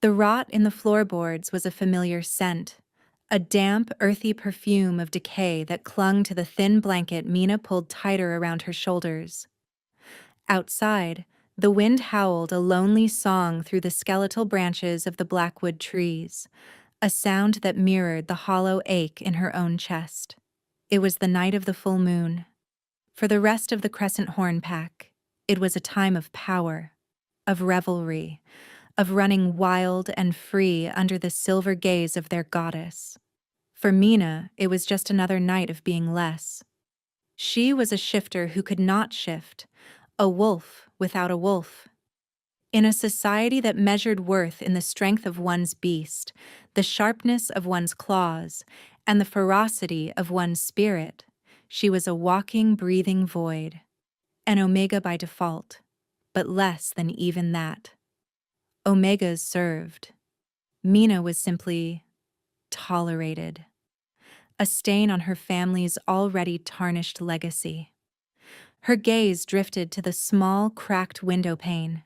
The rot in the floorboards was a familiar scent, a damp, earthy perfume of decay that clung to the thin blanket Mina pulled tighter around her shoulders. Outside, the wind howled a lonely song through the skeletal branches of the blackwood trees, a sound that mirrored the hollow ache in her own chest. It was the night of the full moon. For the rest of the Crescent Horn pack, it was a time of power, of revelry, of running wild and free under the silver gaze of their goddess. For Mina, it was just another night of being less. She was a shifter who could not shift, a wolf without a wolf. In a society that measured worth in the strength of one's beast, the sharpness of one's claws, and the ferocity of one's spirit, she was a walking, breathing void. An omega by default, but less than even that. Omegas served. Mina was simply tolerated. A stain on her family's already tarnished legacy. Her gaze drifted to the small, cracked window pane.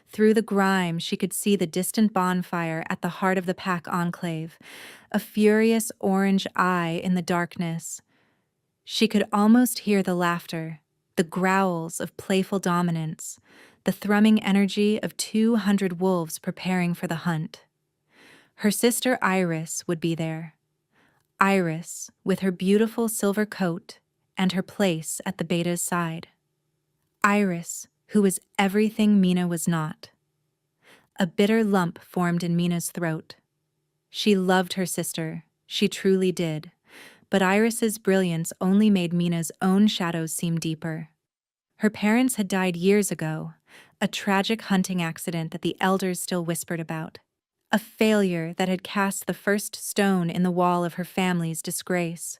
Through the grime, she could see the distant bonfire at the heart of the pack enclave, a furious orange eye in the darkness. She could almost hear the laughter, the growls of playful dominance, the thrumming energy of 200 wolves preparing for the hunt. Her sister Iris would be there. Iris, with her beautiful silver coat and her place at the beta's side. Iris, who was everything Mina was not. A bitter lump formed in Mina's throat. She loved her sister, she truly did, but Iris's brilliance only made Mina's own shadows seem deeper. Her parents had died years ago, a tragic hunting accident that the elders still whispered about. A failure that had cast the first stone in the wall of her family's disgrace.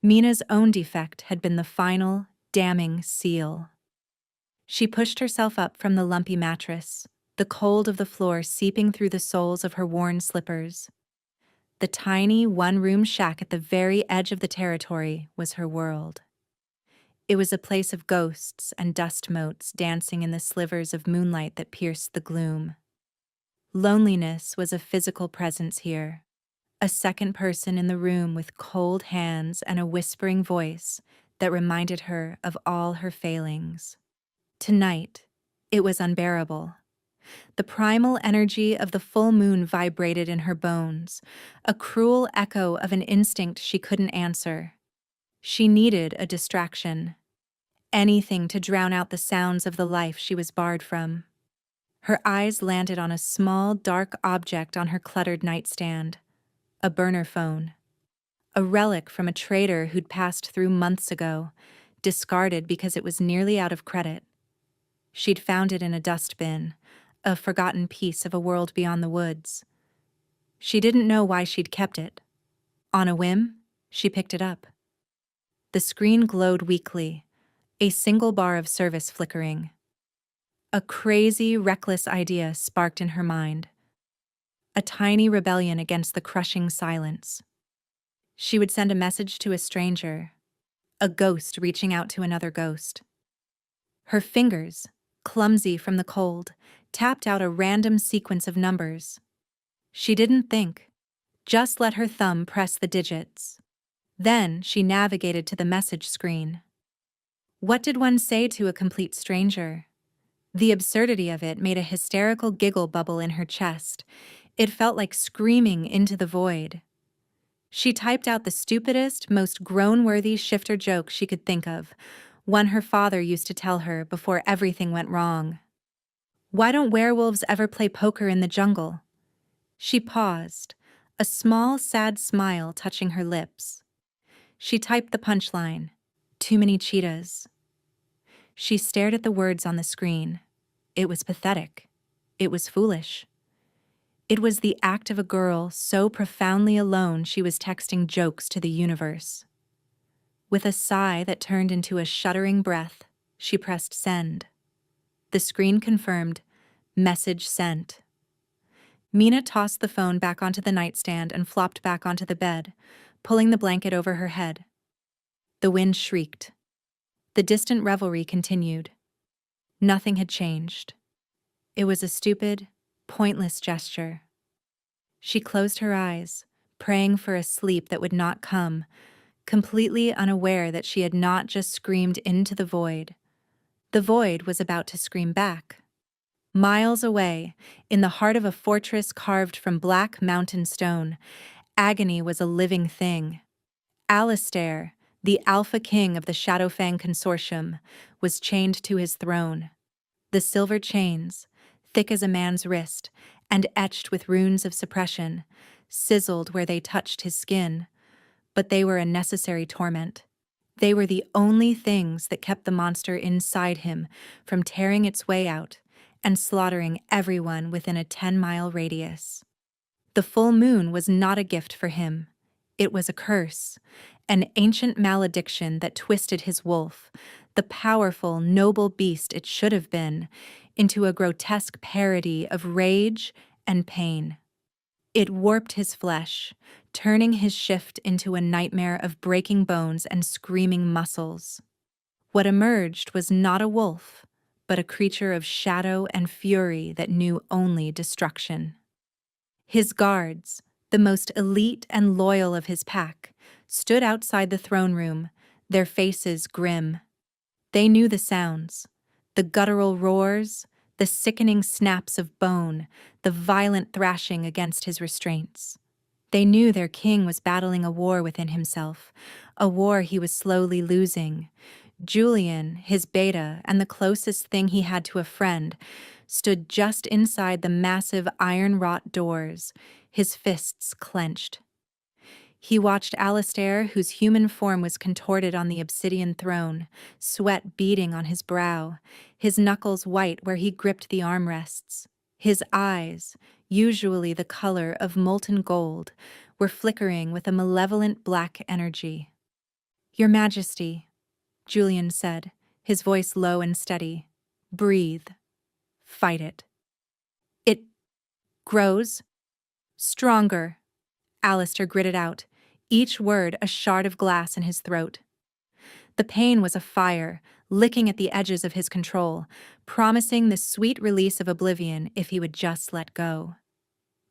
Mina's own defect had been the final, damning seal. She pushed herself up from the lumpy mattress, the cold of the floor seeping through the soles of her worn slippers. The tiny, one-room shack at the very edge of the territory was her world. It was a place of ghosts and dust motes dancing in the slivers of moonlight that pierced the gloom. Loneliness was a physical presence here, a second person in the room with cold hands and a whispering voice that reminded her of all her failings. Tonight, it was unbearable. The primal energy of the full moon vibrated in her bones, a cruel echo of an instinct she couldn't answer. She needed a distraction, anything to drown out the sounds of the life she was barred from. Her eyes landed on a small, dark object on her cluttered nightstand, a burner phone. A relic from a trader who'd passed through months ago, discarded because it was nearly out of credit. She'd found it in a dustbin, a forgotten piece of a world beyond the woods. She didn't know why she'd kept it. On a whim, she picked it up. The screen glowed weakly, a single bar of service flickering. A crazy, reckless idea sparked in her mind. A tiny rebellion against the crushing silence. She would send a message to a stranger, a ghost reaching out to another ghost. Her fingers, clumsy from the cold, tapped out a random sequence of numbers. She didn't think, just let her thumb press the digits. Then she navigated to the message screen. What did one say to a complete stranger? The absurdity of it made a hysterical giggle bubble in her chest. It felt like screaming into the void. She typed out the stupidest, most groan-worthy shifter joke she could think of, one her father used to tell her before everything went wrong. Why don't werewolves ever play poker in the jungle? She paused, a small, sad smile touching her lips. She typed the punchline, "Too many cheetahs." She stared at the words on the screen. It was pathetic. It was foolish. It was the act of a girl so profoundly alone she was texting jokes to the universe. With a sigh that turned into a shuddering breath, she pressed send. The screen confirmed, "Message sent." Mina tossed the phone back onto the nightstand and flopped back onto the bed, pulling the blanket over her head. The wind shrieked. The distant revelry continued. Nothing had changed. It was a stupid, pointless gesture. She closed her eyes, praying for a sleep that would not come, completely unaware that she had not just screamed into the void. The void was about to scream back. Miles away, in the heart of a fortress carved from black mountain stone, agony was a living thing. Alistair, the Alpha King of the Shadowfang Consortium, was chained to his throne. The silver chains, thick as a man's wrist and etched with runes of suppression, sizzled where they touched his skin, but they were a necessary torment. They were the only things that kept the monster inside him from tearing its way out and slaughtering everyone within a 10-mile radius. The full moon was not a gift for him. It was a curse, an ancient malediction that twisted his wolf, the powerful, noble beast it should have been, into a grotesque parody of rage and pain. It warped his flesh, turning his shift into a nightmare of breaking bones and screaming muscles. What emerged was not a wolf, but a creature of shadow and fury that knew only destruction. His guards, the most elite and loyal of his pack, stood outside the throne room, their faces grim. They knew the sounds, the guttural roars, the sickening snaps of bone, the violent thrashing against his restraints. They knew their king was battling a war within himself, a war he was slowly losing. Julian, his beta, and the closest thing he had to a friend, stood just inside the massive iron-wrought doors, his fists clenched. He watched Alistair, whose human form was contorted on the obsidian throne, sweat beading on his brow, his knuckles white where he gripped the armrests. His eyes, usually the color of molten gold, were flickering with a malevolent black energy. "Your Majesty," Julian said, his voice low and steady. "Breathe. Fight it." "It grows stronger," Alistair gritted out, each word a shard of glass in his throat. The pain was a fire, licking at the edges of his control, promising the sweet release of oblivion if he would just let go.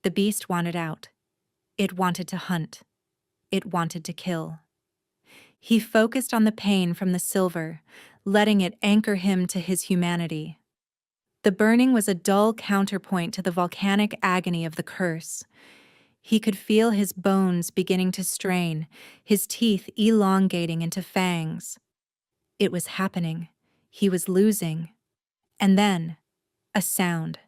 The beast wanted out. It wanted to hunt. It wanted to kill. He focused on the pain from the silver, letting it anchor him to his humanity. The burning was a dull counterpoint to the volcanic agony of the curse. He could feel his bones beginning to strain, his teeth elongating into fangs. It was happening. He was losing. And then, a sound.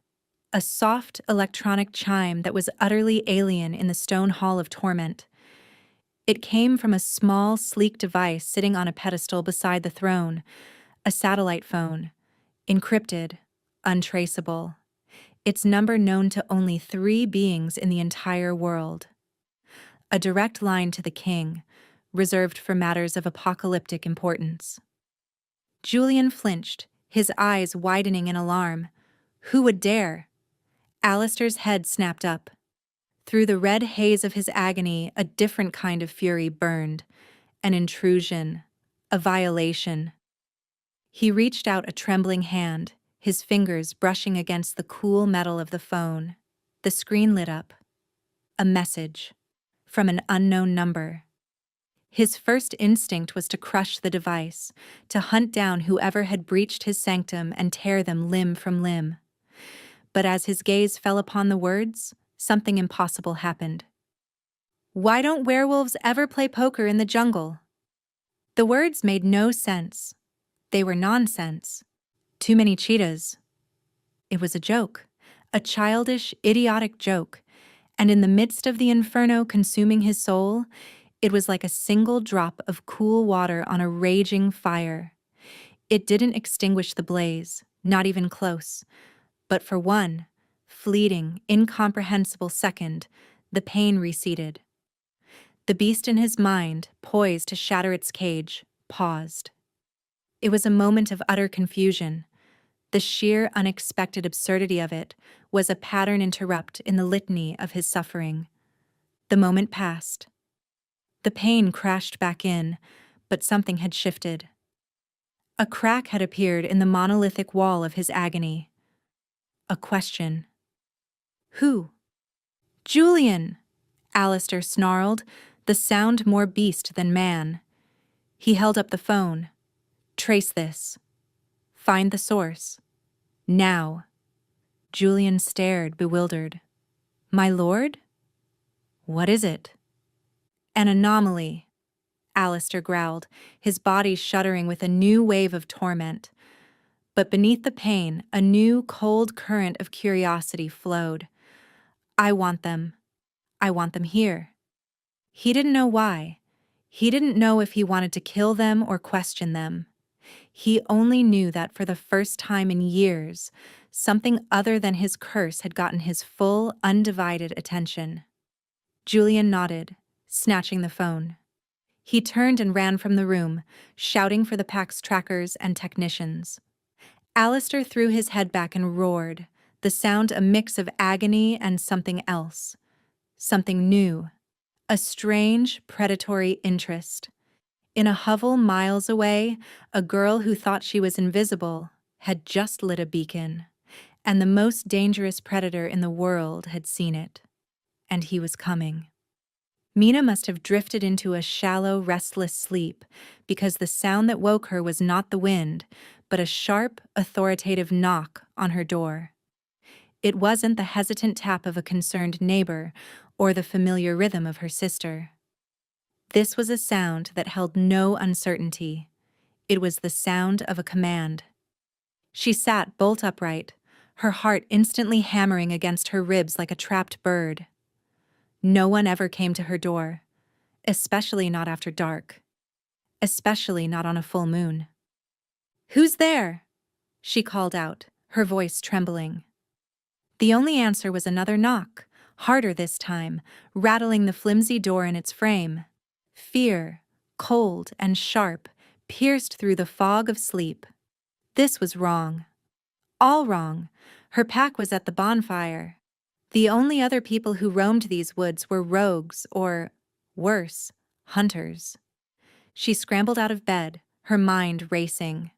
A soft electronic chime that was utterly alien in the stone hall of torment. It came from a small, sleek device sitting on a pedestal beside the throne, a satellite phone, encrypted, untraceable. Its number known to only 3 beings in the entire world. A direct line to the king, reserved for matters of apocalyptic importance. Julian flinched, his eyes widening in alarm. Who would dare? Alistair's head snapped up. Through the red haze of his agony, a different kind of fury burned. An intrusion. A violation. He reached out a trembling hand, his fingers brushing against the cool metal of the phone. The screen lit up. A message. From an unknown number. His first instinct was to crush the device, to hunt down whoever had breached his sanctum and tear them limb from limb. But as his gaze fell upon the words, something impossible happened. "Why don't werewolves ever play poker in the jungle?" The words made no sense. They were nonsense. Too many cheetahs. It was a joke, a childish, idiotic joke, and in the midst of the inferno consuming his soul, it was like a single drop of cool water on a raging fire. It didn't extinguish the blaze, not even close, but for one fleeting, incomprehensible second, the pain receded. The beast in his mind, poised to shatter its cage, paused. It was a moment of utter confusion. The sheer, unexpected absurdity of it was a pattern interrupt in the litany of his suffering. The moment passed. The pain crashed back in, but something had shifted. A crack had appeared in the monolithic wall of his agony. A question. Who? Julian! Alistair snarled, the sound more beast than man. He held up the phone. Trace this. Find the source. Now. Julian stared, bewildered. My lord? What is it? An anomaly, Alistair growled, his body shuddering with a new wave of torment. But beneath the pain, a new, cold current of curiosity flowed. I want them. I want them here. He didn't know why. He didn't know if he wanted to kill them or question them. He only knew that for the first time in years, something other than his curse had gotten his full, undivided attention. Julian nodded, snatching the phone. He turned and ran from the room, shouting for the pack's trackers and technicians. Alistair threw his head back and roared, the sound a mix of agony and something else. Something new. A strange, predatory interest. In a hovel miles away, a girl who thought she was invisible had just lit a beacon, and the most dangerous predator in the world had seen it. And he was coming. Mina must have drifted into a shallow, restless sleep, because the sound that woke her was not the wind, but a sharp, authoritative knock on her door. It wasn't the hesitant tap of a concerned neighbor or the familiar rhythm of her sister. This was a sound that held no uncertainty. It was the sound of a command. She sat bolt upright, her heart instantly hammering against her ribs like a trapped bird. No one ever came to her door, especially not after dark, especially not on a full moon. "Who's there?" she called out, her voice trembling. The only answer was another knock, harder this time, rattling the flimsy door in its frame. Fear, cold and sharp, pierced through the fog of sleep. This was wrong. All wrong. Her pack was at the bonfire. The only other people who roamed these woods were rogues or, worse, hunters. She scrambled out of bed, her mind racing.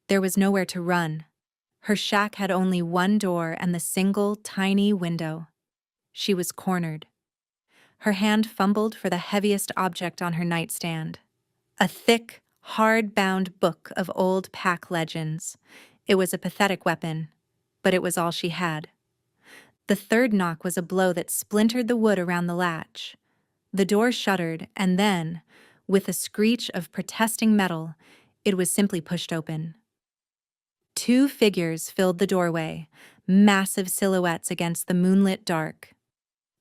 There was nowhere to run. Her shack had only one door and the single, tiny window. She was cornered. Her hand fumbled for the heaviest object on her nightstand. A thick, hard-bound book of old pack legends. It was a pathetic weapon, but it was all she had. The third knock was a blow that splintered the wood around the latch. The door shuddered, and then, with a screech of protesting metal, it was simply pushed open. Two figures filled the doorway, massive silhouettes against the moonlit dark.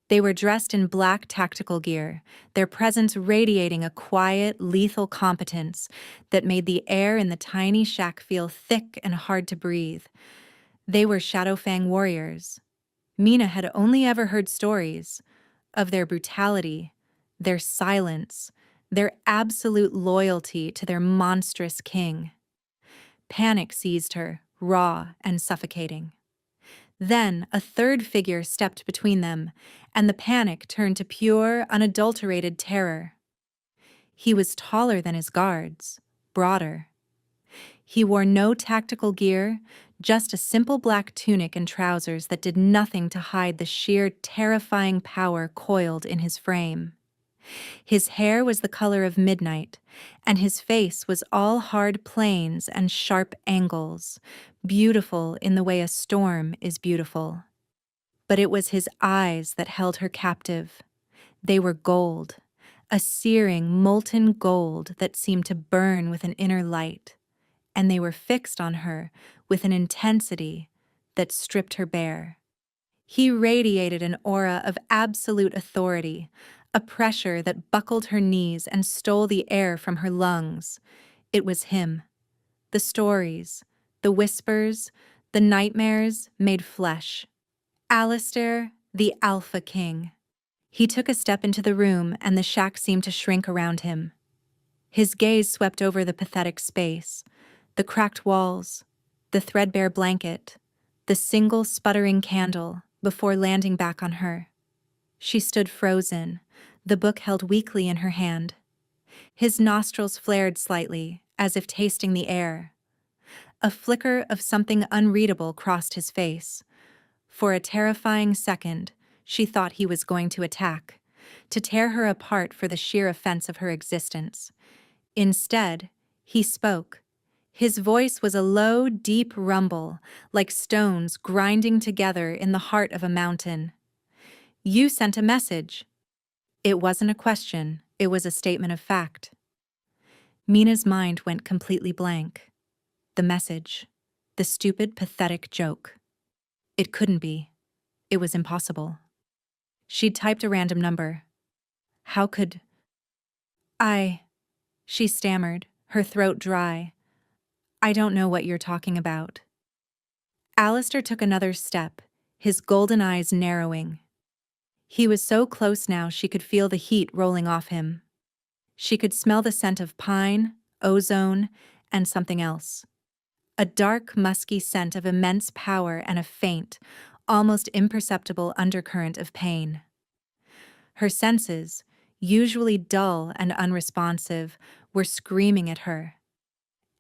They were dressed in black tactical gear, their presence radiating a quiet, lethal competence that made the air in the tiny shack feel thick and hard to breathe. They were Shadowfang warriors. Mina had only ever heard stories of their brutality, their silence, their absolute loyalty to their monstrous king. Panic seized her, raw and suffocating. Then a third figure stepped between them, and the panic turned to pure, unadulterated terror. He was taller than his guards, broader. He wore no tactical gear, just a simple black tunic and trousers that did nothing to hide the sheer, terrifying power coiled in his frame. His hair was the color of midnight, and his face was all hard planes and sharp angles, beautiful in the way a storm is beautiful. But it was his eyes that held her captive. They were gold, a searing, molten gold that seemed to burn with an inner light, and they were fixed on her with an intensity that stripped her bare. He radiated an aura of absolute authority, a pressure that buckled her knees and stole the air from her lungs. It was him. The stories, the whispers, the nightmares made flesh. Alistair, the Alpha King. He took a step into the room, and the shack seemed to shrink around him. His gaze swept over the pathetic space, the cracked walls, the threadbare blanket, the single sputtering candle, before landing back on her. She stood frozen, the book held weakly in her hand. His nostrils flared slightly, as if tasting the air. A flicker of something unreadable crossed his face. For a terrifying second, she thought he was going to attack, to tear her apart for the sheer offense of her existence. Instead, he spoke. His voice was a low, deep rumble, like stones grinding together in the heart of a mountain. "You sent a message." It wasn't a question, it was a statement of fact. Mina's mind went completely blank. The message. The stupid, pathetic joke. It couldn't be. It was impossible. She'd typed a random number. How could... She stammered, her throat dry. "I don't know what you're talking about." Alistair took another step, his golden eyes narrowing. He was so close now she could feel the heat rolling off him. She could smell the scent of pine, ozone, and something else. A dark, musky scent of immense power and a faint, almost imperceptible undercurrent of pain. Her senses, usually dull and unresponsive, were screaming at her.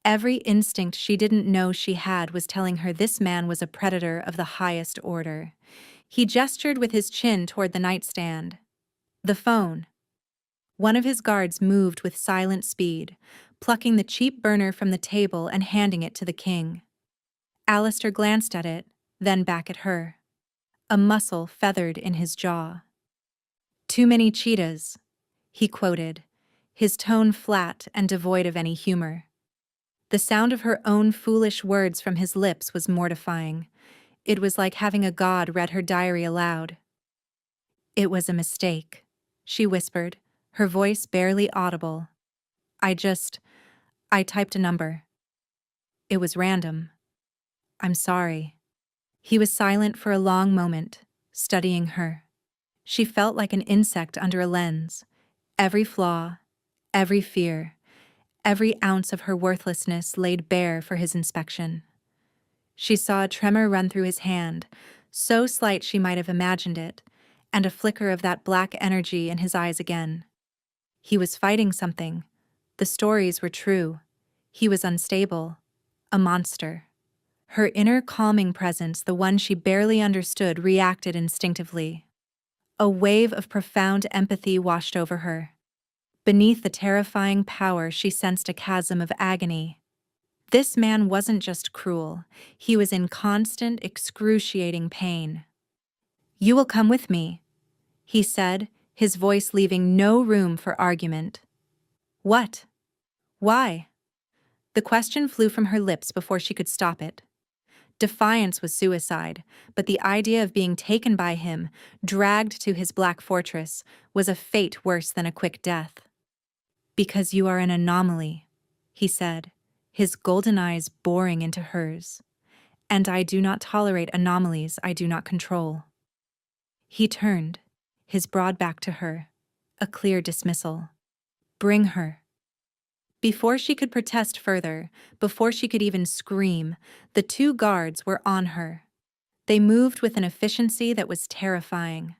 Every instinct she didn't know she had was telling her this man was a predator of the highest order. He gestured with his chin toward the nightstand. The phone. One of his guards moved with silent speed, plucking the cheap burner from the table and handing it to the king. Alistair glanced at it, then back at her. A muscle feathered in his jaw. "Too many cheetahs," he quoted, his tone flat and devoid of any humor. The sound of her own foolish words from his lips was mortifying. It was like having a god read her diary aloud. "It was a mistake," she whispered, her voice barely audible. I typed a number. It was random. I'm sorry." He was silent for a long moment, studying her. She felt like an insect under a lens. Every flaw, every fear, every ounce of her worthlessness laid bare for his inspection. She saw a tremor run through his hand, so slight she might have imagined it, and a flicker of that black energy in his eyes again. He was fighting something. The stories were true. He was unstable, a monster. Her inner calming presence, the one she barely understood, reacted instinctively. A wave of profound empathy washed over her. Beneath the terrifying power, she sensed a chasm of agony. This man wasn't just cruel, he was in constant, excruciating pain. "You will come with me," he said, his voice leaving no room for argument. "What? Why?" The question flew from her lips before she could stop it. Defiance was suicide, but the idea of being taken by him, dragged to his black fortress, was a fate worse than a quick death. "Because you are an anomaly," he said, his golden eyes boring into hers. "And I do not tolerate anomalies I do not control." He turned, his broad back to her, a clear dismissal. "Bring her." Before she could protest further, before she could even scream, the two guards were on her. They moved with an efficiency that was terrifying.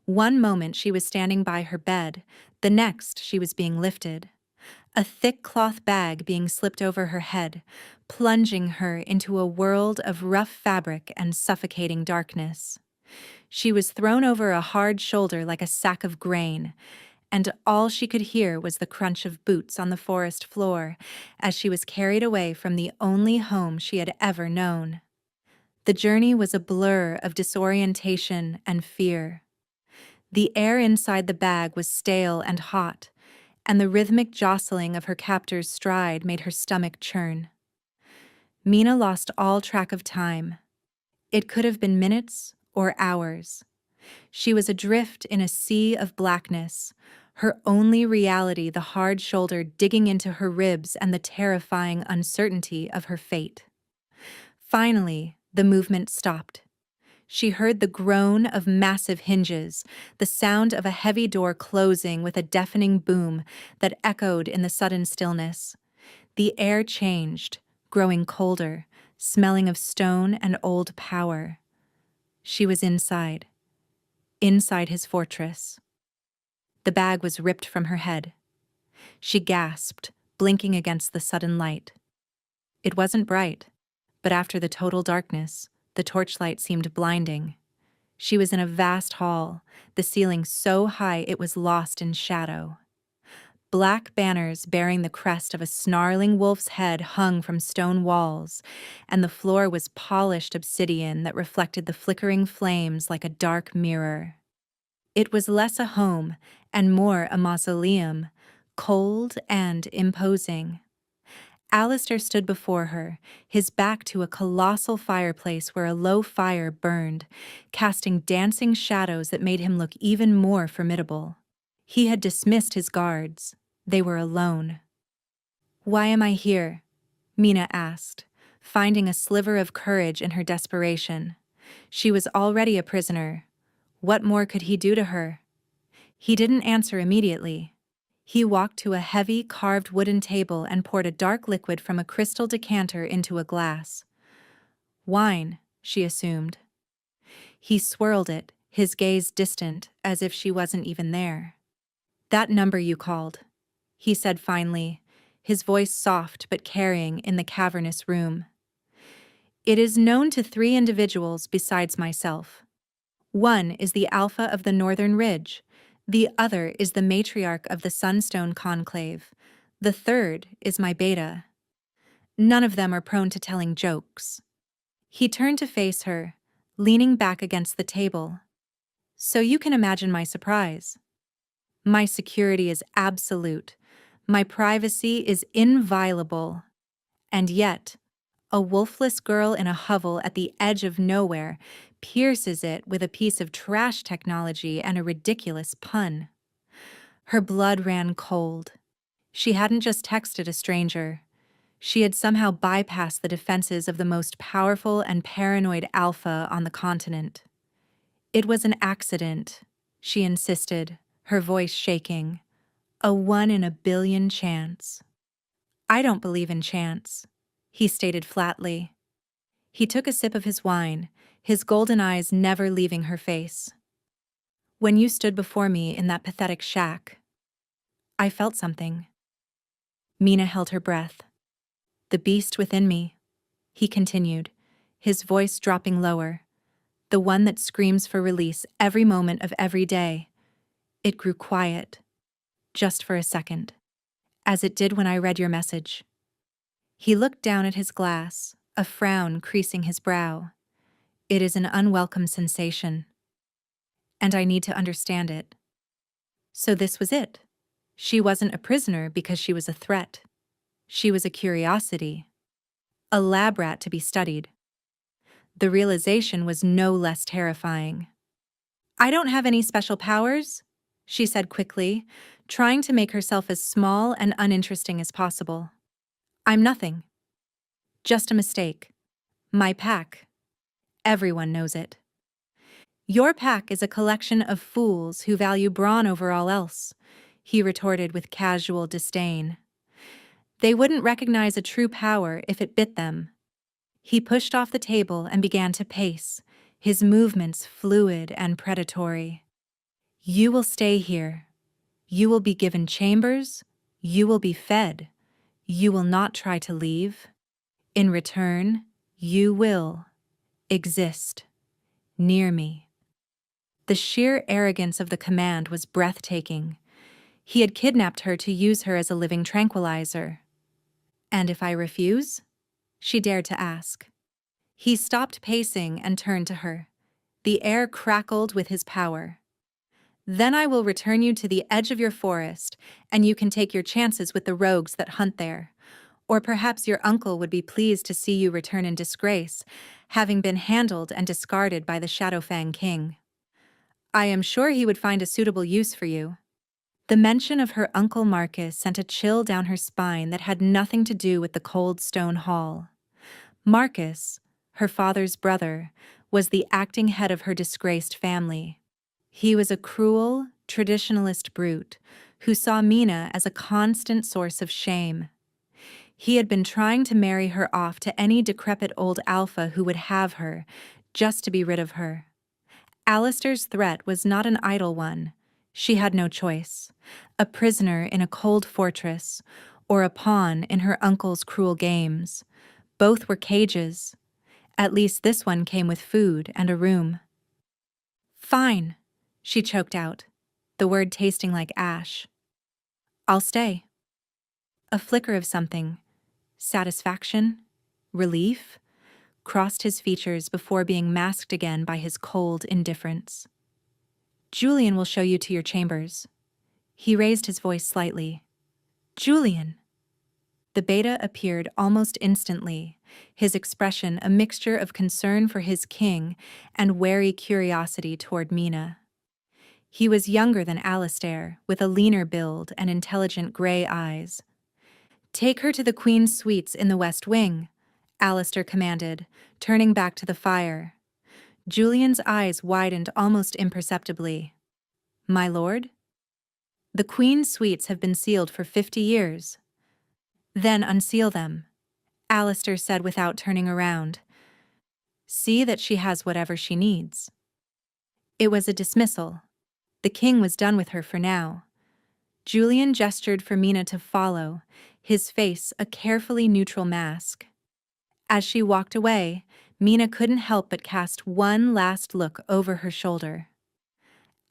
One moment she was standing by her bed, the next she was being lifted. A thick cloth bag being slipped over her head, plunging her into a world of rough fabric and suffocating darkness. She was thrown over a hard shoulder like a sack of grain, and all she could hear was the crunch of boots on the forest floor as she was carried away from the only home she had ever known. The journey was a blur of disorientation and fear. The air inside the bag was stale and hot, and the rhythmic jostling of her captor's stride made her stomach churn. Mina lost all track of time. It could have been minutes or hours. She was adrift in a sea of blackness, her only reality the hard shoulder digging into her ribs and the terrifying uncertainty of her fate. Finally, the movement stopped. She heard the groan of massive hinges, the sound of a heavy door closing with a deafening boom that echoed in the sudden stillness. The air changed, growing colder, smelling of stone and old power. She was inside his fortress. The bag was ripped from her head. She gasped, blinking against the sudden light. It wasn't bright, but after the total darkness, The torchlight seemed blinding. She was in a vast hall, the ceiling so high it was lost in shadow. Black banners bearing the crest of a snarling wolf's head hung from stone walls, and the floor was polished obsidian that reflected the flickering flames like a dark mirror. It was less a home and more a mausoleum, cold and imposing. Alistair stood before her, his back to a colossal fireplace where a low fire burned, casting dancing shadows that made him look even more formidable. He had dismissed his guards. They were alone. "Why am I here?" Mina asked, finding a sliver of courage in her desperation. She was already a prisoner. What more could he do to her? He didn't answer immediately. He walked to a heavy, carved wooden table and poured a dark liquid from a crystal decanter into a glass. Wine, she assumed. He swirled it, his gaze distant, as if she wasn't even there. "That number you called," he said finally, his voice soft but carrying in the cavernous room. "It is known to 3 individuals besides myself. One is the Alpha of the Northern Ridge. The other is the matriarch of the Sunstone Conclave. The third is my beta. None of them are prone to telling jokes." He turned to face her, leaning back against the table. "So you can imagine my surprise. My security is absolute. My privacy is inviolable. And yet, a wolfless girl in a hovel at the edge of nowhere pierces it with a piece of trash technology and a ridiculous pun." Her blood ran cold. She hadn't just texted a stranger. She had somehow bypassed the defenses of the most powerful and paranoid alpha on the continent. "It was an accident," she insisted, her voice shaking. "A 1 in a billion chance." "I don't believe in chance," he stated flatly. He took a sip of his wine, his golden eyes never leaving her face. "When you stood before me in that pathetic shack, I felt something." Mina held her breath. "The beast within me," he continued, his voice dropping lower. "The one that screams for release every moment of every day. It grew quiet, just for a second, as it did when I read your message." He looked down at his glass, a frown creasing his brow. "It is an unwelcome sensation, and I need to understand it." So this was it. She wasn't a prisoner because she was a threat. She was a curiosity, a lab rat to be studied. The realization was no less terrifying. "I don't have any special powers," she said quickly, trying to make herself as small and uninteresting as possible. "I'm nothing. Just a mistake. My pack. Everyone knows it." "Your pack is a collection of fools who value brawn over all else," he retorted with casual disdain. "They wouldn't recognize a true power if it bit them." He pushed off the table and began to pace, his movements fluid and predatory. "You will stay here. You will be given chambers. You will be fed. You will not try to leave. In return, you will exist near me." The sheer arrogance of the command was breathtaking. He had kidnapped her to use her as a living tranquilizer. "And if I refuse?" she dared to ask. He stopped pacing and turned to her. The air crackled with his power. "Then I will return you to the edge of your forest, and you can take your chances with the rogues that hunt there. Or perhaps your uncle would be pleased to see you return in disgrace, having been handled and discarded by the Shadowfang King. I am sure he would find a suitable use for you." The mention of her Uncle Marcus sent a chill down her spine that had nothing to do with the cold stone hall. Marcus, her father's brother, was the acting head of her disgraced family. He was a cruel, traditionalist brute who saw Mina as a constant source of shame. He had been trying to marry her off to any decrepit old alpha who would have her, just to be rid of her. Alistair's threat was not an idle one. She had no choice. A prisoner in a cold fortress, or a pawn in her uncle's cruel games. Both were cages, At least this one came with food and a room. Fine, she choked out, the word tasting like ash. I'll stay. A flicker of something, satisfaction, relief, crossed his features before being masked again by his cold indifference. Julian will show you to your chambers. He raised his voice slightly. Julian! The beta appeared almost instantly, his expression a mixture of concern for his king and wary curiosity toward Mina. He was younger than Alistair, with a leaner build and intelligent gray eyes. Take her to the Queen's suites in the West Wing, Alistair commanded, turning back to the fire. Julian's eyes widened almost imperceptibly. My lord? The Queen's suites have been sealed for 50 years. Then unseal them, Alistair said without turning around. See that she has whatever she needs. It was a dismissal. The king was done with her for now. Julian gestured for Mina to follow, his face a carefully neutral mask. As she walked away, Mina couldn't help but cast one last look over her shoulder.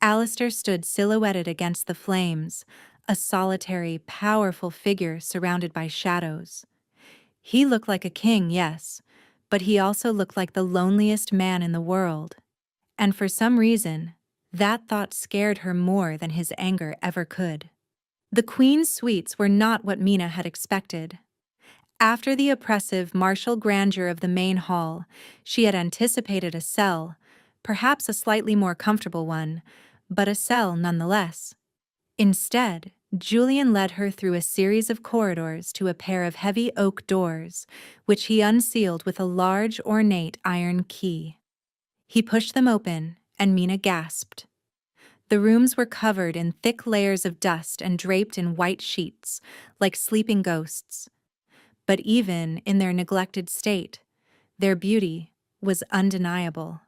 Alistair stood silhouetted against the flames, a solitary, powerful figure surrounded by shadows. He looked like a king, yes, but he also looked like the loneliest man in the world. And for some reason, that thought scared her more than his anger ever could. The Queen's suites were not what Mina had expected. After the oppressive, martial grandeur of the main hall, she had anticipated a cell, perhaps a slightly more comfortable one, but a cell nonetheless. Instead, Julian led her through a series of corridors to a pair of heavy oak doors, which he unsealed with a large, ornate iron key. He pushed them open, and Mina gasped. The rooms were covered in thick layers of dust and draped in white sheets, like sleeping ghosts. But even in their neglected state, their beauty was undeniable.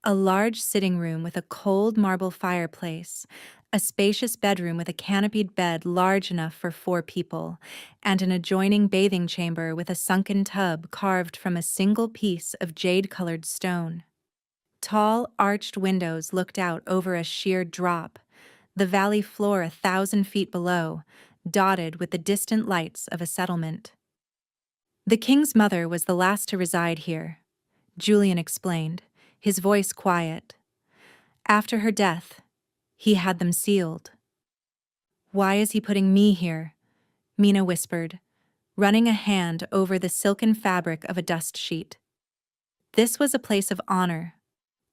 A large sitting room with a cold marble fireplace, a spacious bedroom with a canopied bed large enough for 4 people, and an adjoining bathing chamber with a sunken tub carved from a single piece of jade-colored stone. Tall, arched windows looked out over a sheer drop, the valley floor 1,000 feet below, dotted with the distant lights of a settlement. The king's mother was the last to reside here, Julian explained, his voice quiet. After her death, he had them sealed. Why is he putting me here? Mina whispered, running a hand over the silken fabric of a dust sheet. This was a place of honor,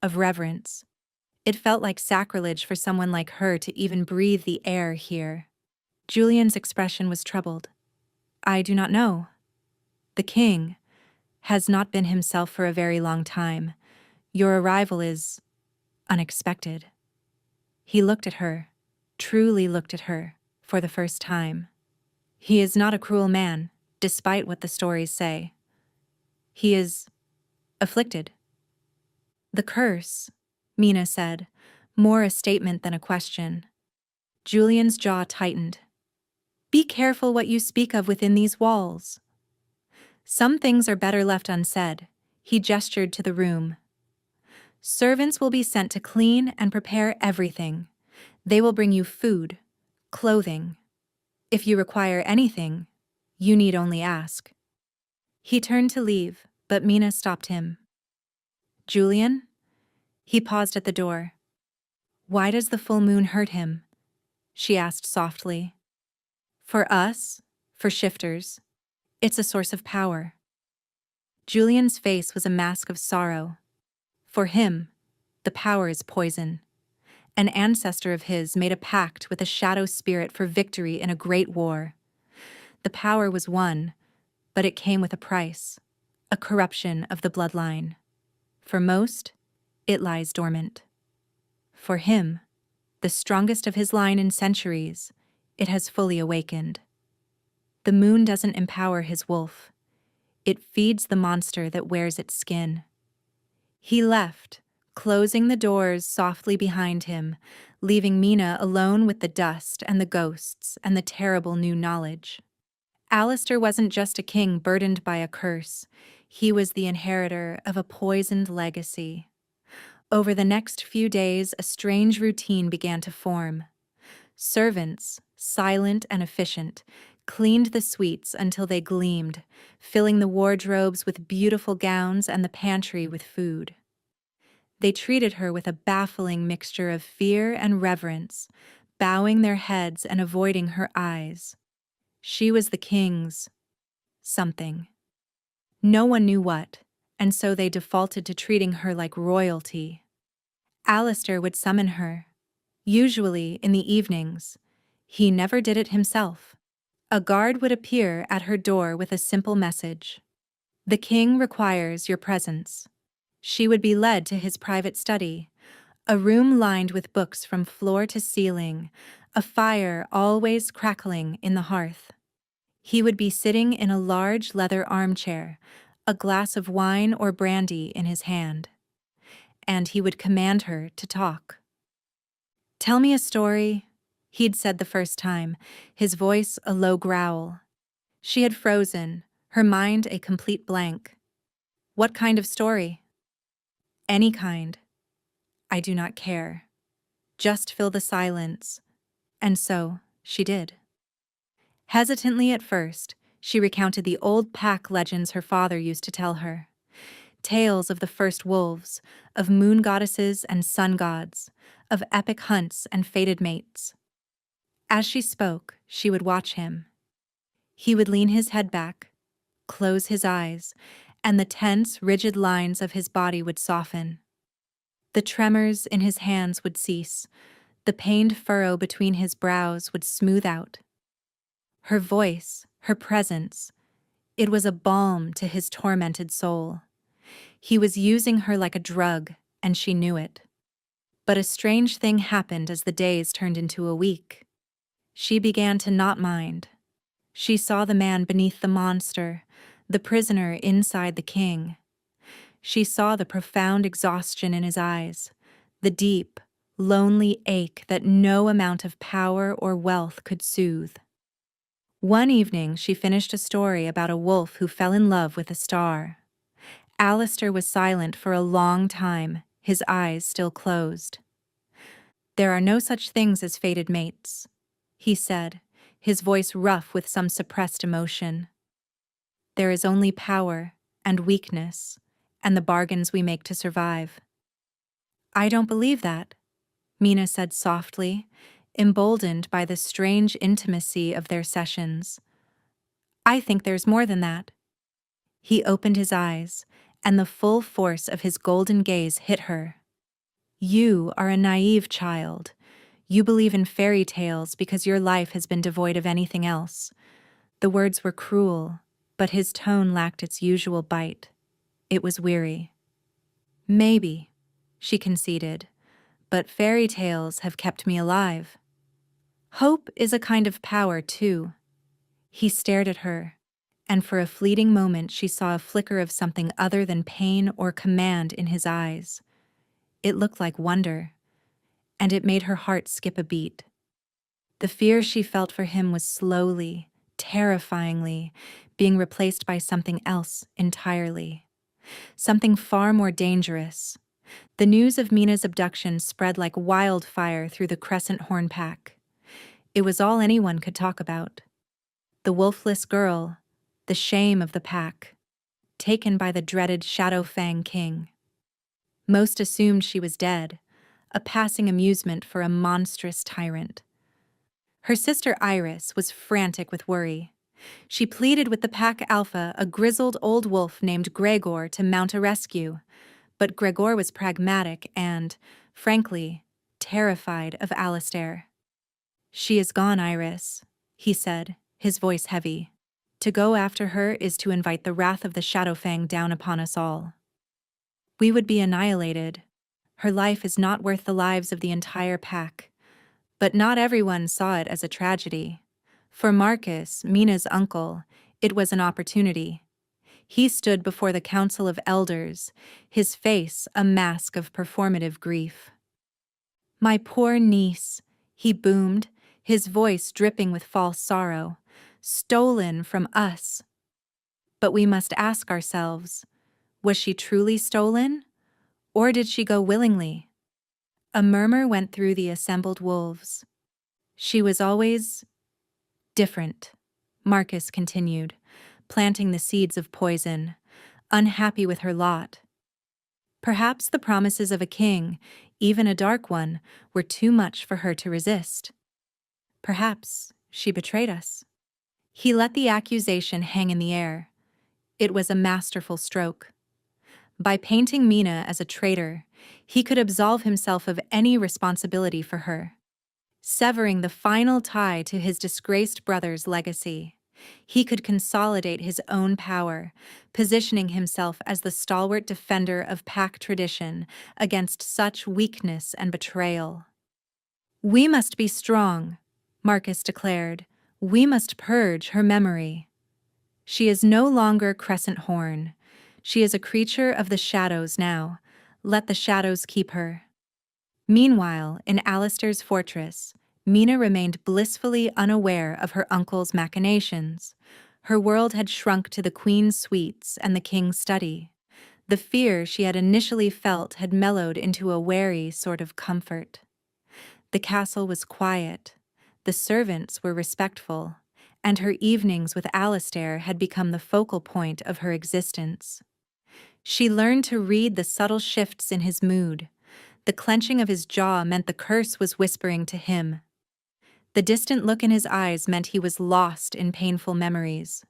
of reverence. It felt like sacrilege for someone like her to even breathe the air here. Julian's expression was troubled. I do not know. The king has not been himself for a very long time. Your arrival is unexpected. He looked at her, truly looked at her, for the first time. He is not a cruel man, despite what the stories say. He is afflicted. The curse, Mina said, more a statement than a question. Julian's jaw tightened. Be careful what you speak of within these walls. Some things are better left unsaid. He gestured to the room. Servants will be sent to clean and prepare everything. They will bring you food, clothing. If you require anything, you need only ask. He turned to leave, but Mina stopped him. Julian? He paused at the door. Why does the full moon hurt him? She asked softly. For us, for shifters, it's a source of power. Julian's face was a mask of sorrow. For him, the power is poison. An ancestor of his made a pact with a shadow spirit for victory in a great war. The power was won, but it came with a price, a corruption of the bloodline. For most, it lies dormant. For him, the strongest of his line in centuries, it has fully awakened. The moon doesn't empower his wolf. It feeds the monster that wears its skin. He left, closing the doors softly behind him, leaving Mina alone with the dust and the ghosts and the terrible new knowledge. Alistair wasn't just a king burdened by a curse. He was the inheritor of a poisoned legacy. Over the next few days, a strange routine began to form. Servants, silent and efficient, cleaned the suites until they gleamed, filling the wardrobes with beautiful gowns and the pantry with food. They treated her with a baffling mixture of fear and reverence, bowing their heads and avoiding her eyes. She was the king's something. No one knew what, and so they defaulted to treating her like royalty. Alistair would summon her, usually in the evenings. He never did it himself. A guard would appear at her door with a simple message. "The king requires your presence." She would be led to his private study, a room lined with books from floor to ceiling, a fire always crackling in the hearth. He would be sitting in a large leather armchair, a glass of wine or brandy in his hand. And he would command her to talk. "Tell me a story," he'd said the first time, his voice a low growl. She had frozen, her mind a complete blank. "What kind of story?" "Any kind. I do not care. Just fill the silence." And so she did. Hesitantly at first, she recounted the old pack legends her father used to tell her. Tales of the first wolves, of moon goddesses and sun gods, of epic hunts and fated mates. As she spoke, she would watch him. He would lean his head back, close his eyes, and the tense, rigid lines of his body would soften. The tremors in his hands would cease. The pained furrow between his brows would smooth out. Her voice, her presence, it was a balm to his tormented soul. He was using her like a drug, and she knew it. But a strange thing happened as the days turned into a week. She began to not mind. She saw the man beneath the monster, the prisoner inside the king. She saw the profound exhaustion in his eyes, the deep, lonely ache that no amount of power or wealth could soothe. One evening, she finished a story about a wolf who fell in love with a star. Alistair was silent for a long time, his eyes still closed. "There are no such things as fated mates," he said, his voice rough with some suppressed emotion. "There is only power and weakness, and the bargains we make to survive." "I don't believe that," Mina said softly, emboldened by the strange intimacy of their sessions. "I think there's more than that." He opened his eyes, and the full force of his golden gaze hit her. "You are a naive child. You believe in fairy tales because your life has been devoid of anything else." The words were cruel, but his tone lacked its usual bite. It was weary. "Maybe," she conceded, "but fairy tales have kept me alive." "Hope is a kind of power, too." He stared at her, and for a fleeting moment she saw a flicker of something other than pain or command in his eyes. It looked like wonder, and it made her heart skip a beat. The fear she felt for him was slowly, terrifyingly, being replaced by something else entirely. Something far more dangerous. The news of Mina's abduction spread like wildfire through the Crescent Horn pack. It was all anyone could talk about. The wolfless girl, the shame of the pack, taken by the dreaded Shadow Fang King. Most assumed she was dead, a passing amusement for a monstrous tyrant. Her sister Iris was frantic with worry. She pleaded with the pack alpha, a grizzled old wolf named Gregor, to mount a rescue, but Gregor was pragmatic and, frankly, terrified of Alistair. "She is gone, Iris," he said, his voice heavy. "To go after her is to invite the wrath of the Shadowfang down upon us all. We would be annihilated. Her life is not worth the lives of the entire pack." But not everyone saw it as a tragedy. For Marcus, Mina's uncle, it was an opportunity. He stood before the council of elders, his face a mask of performative grief. "My poor niece," he boomed, his voice dripping with false sorrow, "stolen from us." But we must ask ourselves, was she truly stolen? Or did she go willingly? A murmur went through the assembled wolves. She was always different, Marcus continued, planting the seeds of poison, unhappy with her lot. Perhaps the promises of a king, even a dark one, were too much for her to resist. Perhaps she betrayed us. He let the accusation hang in the air. It was a masterful stroke. By painting Mina as a traitor, he could absolve himself of any responsibility for her. Severing the final tie to his disgraced brother's legacy, he could consolidate his own power, positioning himself as the stalwart defender of pack tradition against such weakness and betrayal. "We must be strong," Marcus declared. "We must purge her memory. She is no longer Crescent Horn. She is a creature of the shadows now. Let the shadows keep her." Meanwhile, in Alistair's fortress, Mina remained blissfully unaware of her uncle's machinations. Her world had shrunk to the queen's suites and the king's study. The fear she had initially felt had mellowed into a wary sort of comfort. The castle was quiet, the servants were respectful, and her evenings with Alistair had become the focal point of her existence. She learned to read the subtle shifts in his mood. The clenching of his jaw meant the curse was whispering to him. The distant look in his eyes meant he was lost in painful memories.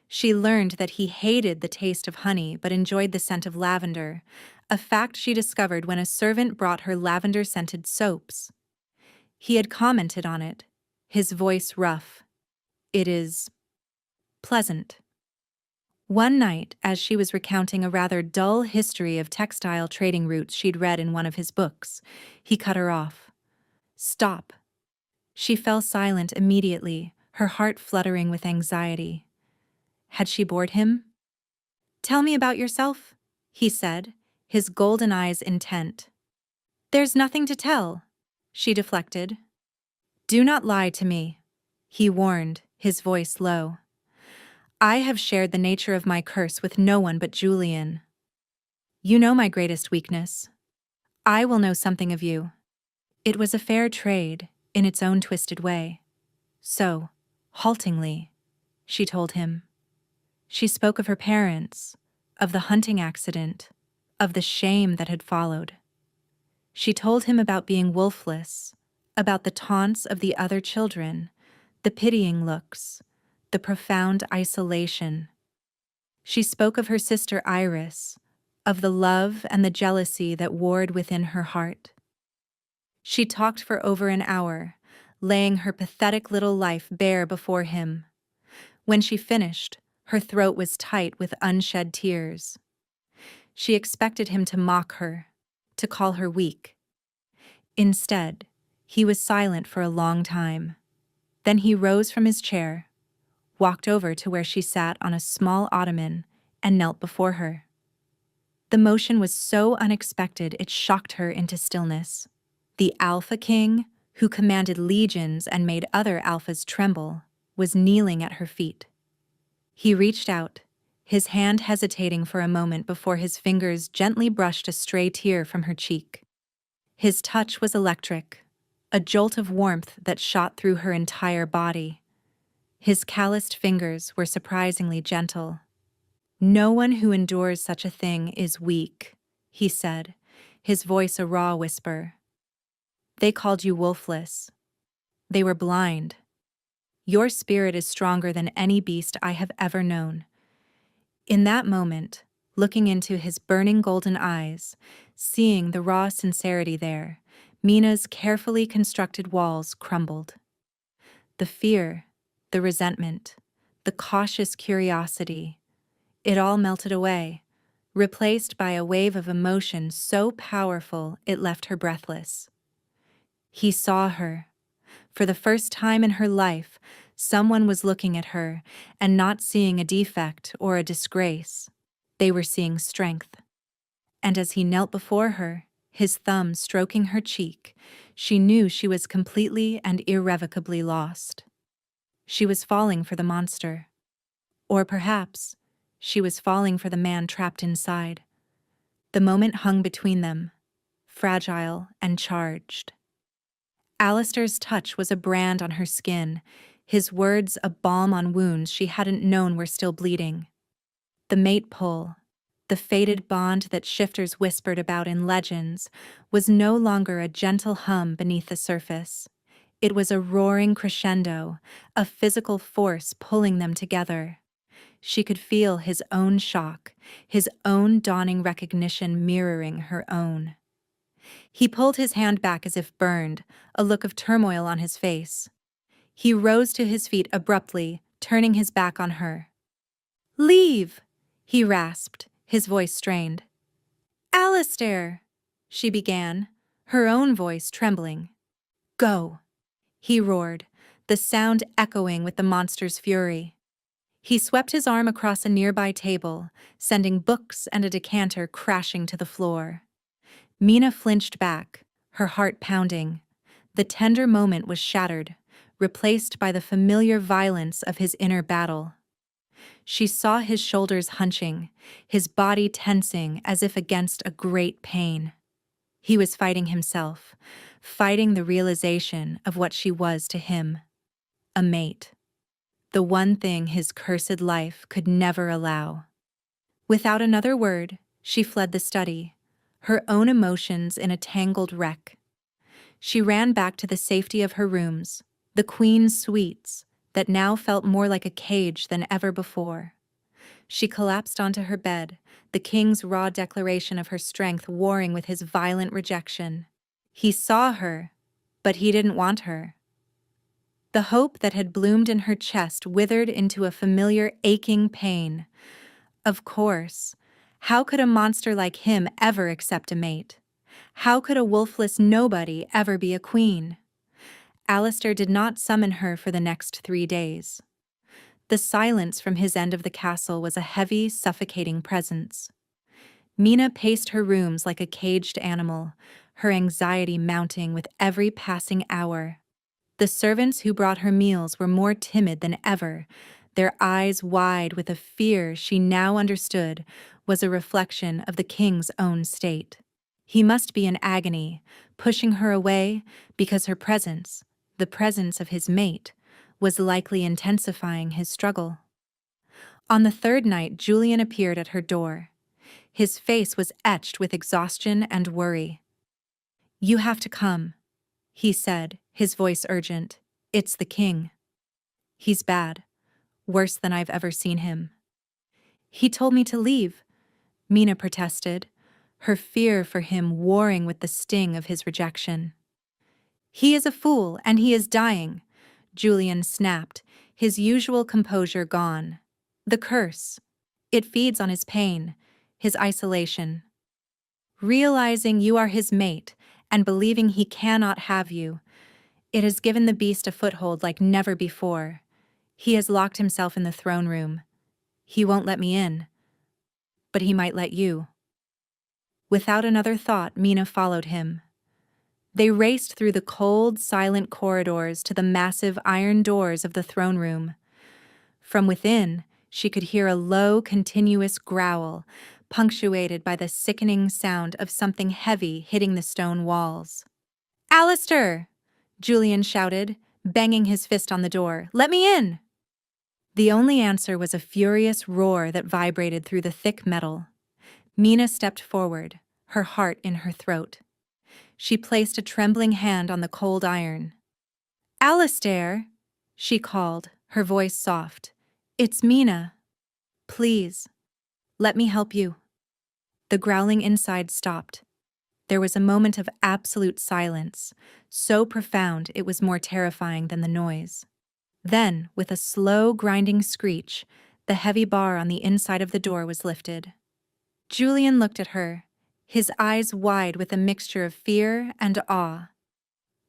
She learned that he hated the taste of honey but enjoyed the scent of lavender, a fact she discovered when a servant brought her lavender-scented soaps. He had commented on it, his voice rough. "It is pleasant." One night, as she was recounting a rather dull history of textile trading routes she'd read in one of his books, he cut her off. "Stop." She fell silent immediately, her heart fluttering with anxiety. Had she bored him? "Tell me about yourself," he said, his golden eyes intent. "There's nothing to tell," she deflected. "Do not lie to me," he warned, his voice low. "I have shared the nature of my curse with no one but Julian. You know my greatest weakness. I will know something of you." It was a fair trade, in its own twisted way. So, haltingly, she told him. She spoke of her parents, of the hunting accident, of the shame that had followed. She told him about being wolfless, about the taunts of the other children, the pitying looks, the profound isolation. She spoke of her sister Iris, of the love and the jealousy that warred within her heart. She talked for over an hour, laying her pathetic little life bare before him. When she finished, her throat was tight with unshed tears. She expected him to mock her, to call her weak. Instead, he was silent for a long time. Then he rose from his chair, walked over to where she sat on a small ottoman, and knelt before her. The motion was so unexpected it shocked her into stillness. The Alpha King, who commanded legions and made other Alphas tremble, was kneeling at her feet. He reached out, his hand hesitating for a moment before his fingers gently brushed a stray tear from her cheek. His touch was electric, a jolt of warmth that shot through her entire body. His calloused fingers were surprisingly gentle. "No one who endures such a thing is weak," he said, his voice a raw whisper. "They called you wolfless. They were blind. Your spirit is stronger than any beast I have ever known." In that moment, looking into his burning golden eyes, seeing the raw sincerity there, Mina's carefully constructed walls crumbled. The fear, the resentment, the cautious curiosity, it all melted away, replaced by a wave of emotion so powerful it left her breathless. He saw her. For the first time in her life, someone was looking at her and not seeing a defect or a disgrace. They were seeing strength. And as he knelt before her, his thumb stroking her cheek, she knew she was completely and irrevocably lost. She was falling for the monster. Or perhaps She was falling for the man trapped inside. The moment hung between them, fragile and charged. Alistair's touch was a brand on her skin, his words a balm on wounds she hadn't known were still bleeding. The mate pull, the fated bond that shifters whispered about in legends, was no longer a gentle hum beneath the surface. It was a roaring crescendo, a physical force pulling them together. She could feel his own shock, his own dawning recognition mirroring her own. He pulled his hand back as if burned, a look of turmoil on his face. He rose to his feet abruptly, turning his back on her. "Leave!" he rasped, his voice strained. "Alistair!" she began, her own voice trembling. "Go!" he roared, the sound echoing with the monster's fury. He swept his arm across a nearby table, sending books and a decanter crashing to the floor. Mina flinched back, her heart pounding. The tender moment was shattered, replaced by the familiar violence of his inner battle. She saw his shoulders hunching, his body tensing as if against a great pain. He was fighting himself, fighting the realization of what she was to him. A mate. The one thing his cursed life could never allow. Without another word, she fled the study, her own emotions in a tangled wreck. She ran back to the safety of her rooms, the Queen's suites, that now felt more like a cage than ever before. She collapsed onto her bed, the King's raw declaration of her strength warring with his violent rejection. He saw her, but he didn't want her. The hope that had bloomed in her chest withered into a familiar aching pain. Of course, how could a monster like him ever accept a mate? How could a wolfless nobody ever be a queen? Alistair did not summon her for the next 3 days. The silence from his end of the castle was a heavy, suffocating presence. Mina paced her rooms like a caged animal, her anxiety mounting with every passing hour. The servants who brought her meals were more timid than ever, their eyes wide with a fear she now understood was a reflection of the King's own state. He must be in agony, pushing her away because her presence, the presence of his mate, was likely intensifying his struggle. On the 3rd night, Julian appeared at her door. His face was etched with exhaustion and worry. "You have to come," he said, his voice urgent. "It's the King. He's bad. Worse than I've ever seen him." "He told me to leave," Mina protested, her fear for him warring with the sting of his rejection. "He is a fool, and he is dying," Julian snapped, his usual composure gone. "The curse. It feeds on his pain, his isolation. Realizing you are his mate and believing he cannot have you, it has given the beast a foothold like never before. He has locked himself in the throne room. He won't let me in, but he might let you." Without another thought, Mina followed him. They raced through the cold, silent corridors to the massive iron doors of the throne room. From within, she could hear a low, continuous growl, punctuated by the sickening sound of something heavy hitting the stone walls. "Alistair!" Julian shouted, banging his fist on the door. "Let me in!" The only answer was a furious roar that vibrated through the thick metal. Mina stepped forward, her heart in her throat. She placed a trembling hand on the cold iron. "Alistair!" she called, her voice soft. "It's Mina. Please, let me help you." The growling inside stopped. There was a moment of absolute silence, so profound it was more terrifying than the noise. Then, with a slow, grinding screech, the heavy bar on the inside of the door was lifted. Julian looked at her, his eyes wide with a mixture of fear and awe.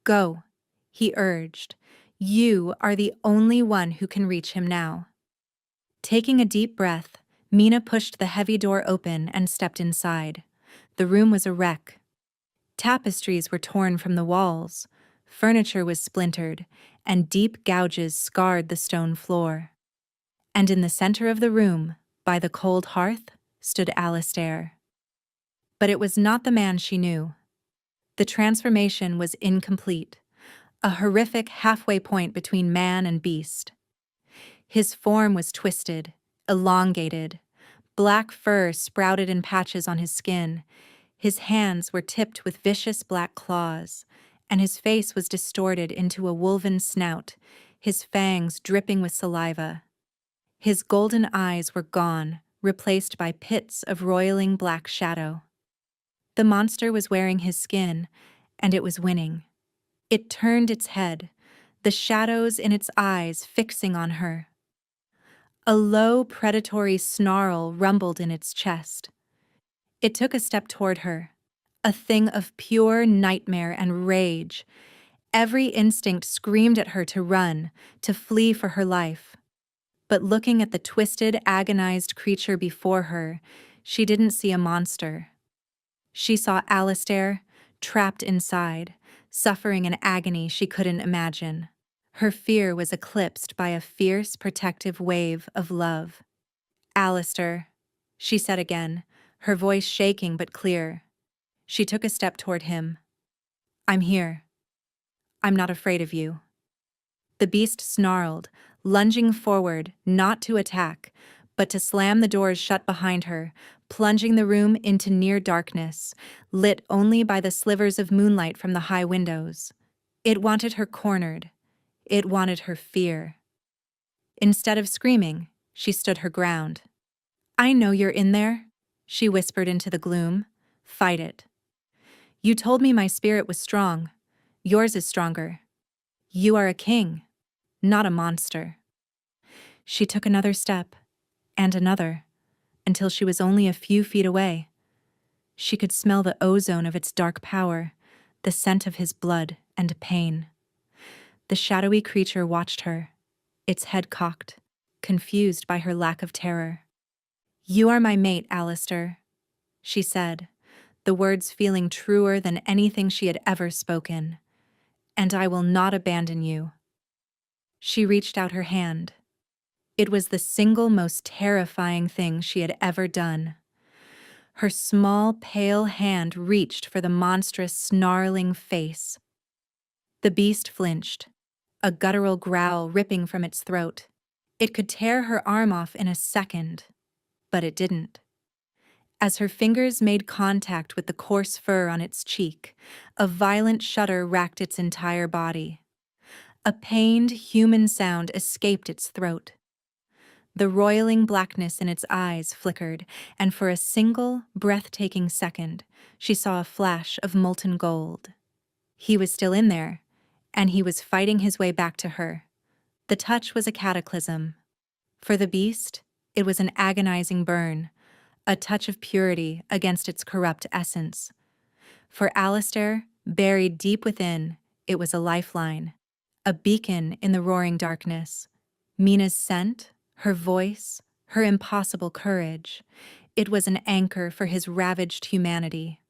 "Go," he urged. "You are the only one who can reach him now." Taking a deep breath, Mina pushed the heavy door open and stepped inside. The room was a wreck. Tapestries were torn from the walls, furniture was splintered, and deep gouges scarred the stone floor. And in the center of the room, By the cold hearth stood Alistair. But it was not the man she knew. The transformation was incomplete, a horrific halfway point between man and beast. His form was twisted, elongated. Black fur sprouted in patches on his skin. His hands were tipped with vicious black claws, and his face was distorted into a wolven snout, his fangs dripping with saliva. His golden eyes were gone, replaced by pits of roiling black shadow. The monster was wearing his skin, and it was winning. It turned its head, the shadows in its eyes fixing on her. A low, predatory snarl rumbled in its chest. It took a step toward her, a thing of pure nightmare and rage. Every instinct screamed at her to run, to flee for her life. But looking at the twisted, agonized creature before her, she didn't see a monster. She saw Alistair, trapped inside, suffering an agony she couldn't imagine. Her fear was eclipsed by a fierce, protective wave of love. "Alistair," she said again, her voice shaking but clear. She took a step toward him. "I'm here. I'm not afraid of you." The beast snarled, lunging forward, not to attack, but to slam the doors shut behind her, plunging the room into near darkness, lit only by the slivers of moonlight from the high windows. It wanted her cornered. It wanted her fear. Instead of screaming, she stood her ground. "I know you're in there," she whispered into the gloom. "Fight it. You told me my spirit was strong. Yours is stronger. You are a king, not a monster." She took another step, and another, until she was only a few feet away. She could smell the ozone of its dark power, the scent of his blood and pain. The shadowy creature watched her, its head cocked, confused by her lack of terror. "You are my mate, Alistair," she said, the words feeling truer than anything she had ever spoken. "And I will not abandon you." She reached out her hand. It was the single most terrifying thing she had ever done. Her small, pale hand reached for the monstrous, snarling face. The beast flinched, a guttural growl ripping from its throat. It could tear her arm off in a second, but it didn't. As her fingers made contact with the coarse fur on its cheek, a violent shudder racked its entire body. A pained, human sound escaped its throat. The roiling blackness in its eyes flickered, and for a single, breathtaking second, she saw a flash of molten gold. He was still in there, and he was fighting his way back to her. The touch was a cataclysm. For the beast, it was an agonizing burn, a touch of purity against its corrupt essence. For Alistair, buried deep within, it was a lifeline, a beacon in the roaring darkness. Mina's scent, her voice, her impossible courage, it was an anchor for his ravaged humanity.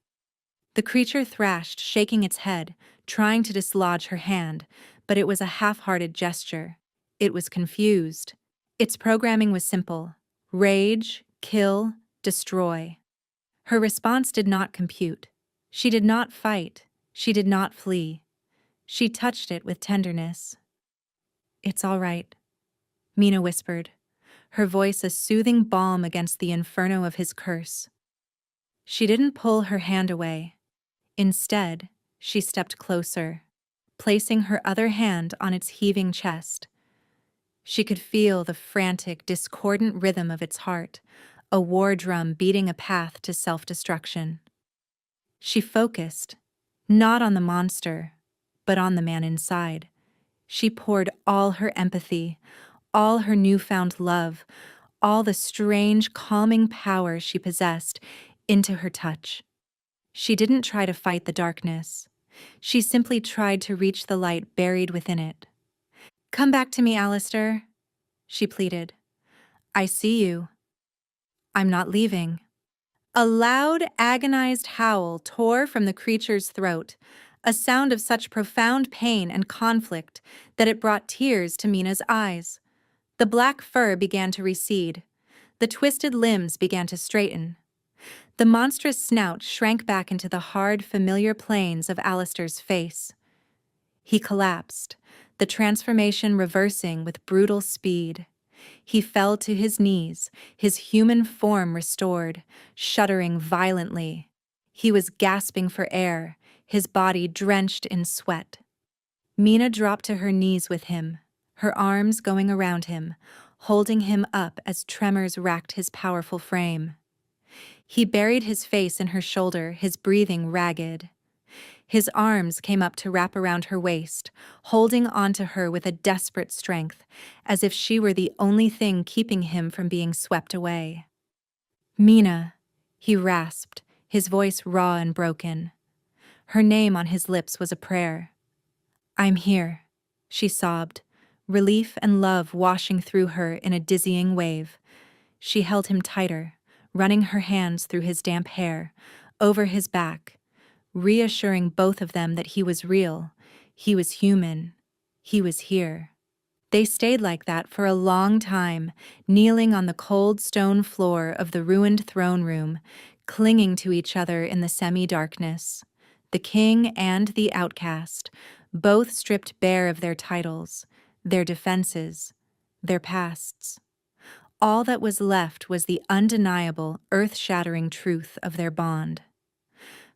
The creature thrashed, shaking its head, trying to dislodge her hand, but it was a half-hearted gesture. It was confused. Its programming was simple: rage, kill, destroy. Her response did not compute. She did not fight. She did not flee. She touched it with tenderness. "It's all right," Mina whispered, her voice a soothing balm against the inferno of his curse. She didn't pull her hand away. Instead, she stepped closer, placing her other hand on its heaving chest. She could feel the frantic, discordant rhythm of its heart, a war drum beating a path to self-destruction. She focused, not on the monster, but on the man inside. She poured all her empathy, all her newfound love, all the strange, calming power she possessed into her touch. She didn't try to fight the darkness. She simply tried to reach the light buried within it. "Come back to me, Alistair," she pleaded. "I see you. I'm not leaving." A loud, agonized howl tore from the creature's throat, a sound of such profound pain and conflict that it brought tears to Mina's eyes. The black fur began to recede. The twisted limbs began to straighten. The monstrous snout shrank back into the hard, familiar planes of Alistair's face. He collapsed, the transformation reversing with brutal speed. He fell to his knees, his human form restored, shuddering violently. He was gasping for air, his body drenched in sweat. Mina dropped to her knees with him, her arms going around him, holding him up as tremors racked his powerful frame. He buried his face in her shoulder, his breathing ragged. His arms came up to wrap around her waist, holding onto her with a desperate strength, as if she were the only thing keeping him from being swept away. "Mina," he rasped, his voice raw and broken. Her name on his lips was a prayer. "I'm here," she sobbed, relief and love washing through her in a dizzying wave. She held him tighter, running her hands through his damp hair, over his back, reassuring both of them that he was real, he was human, he was here. They stayed like that for a long time, kneeling on the cold stone floor of the ruined throne room, clinging to each other in the semi-darkness. The king and the outcast, both stripped bare of their titles, their defenses, their pasts. All that was left was the undeniable, earth-shattering truth of their bond.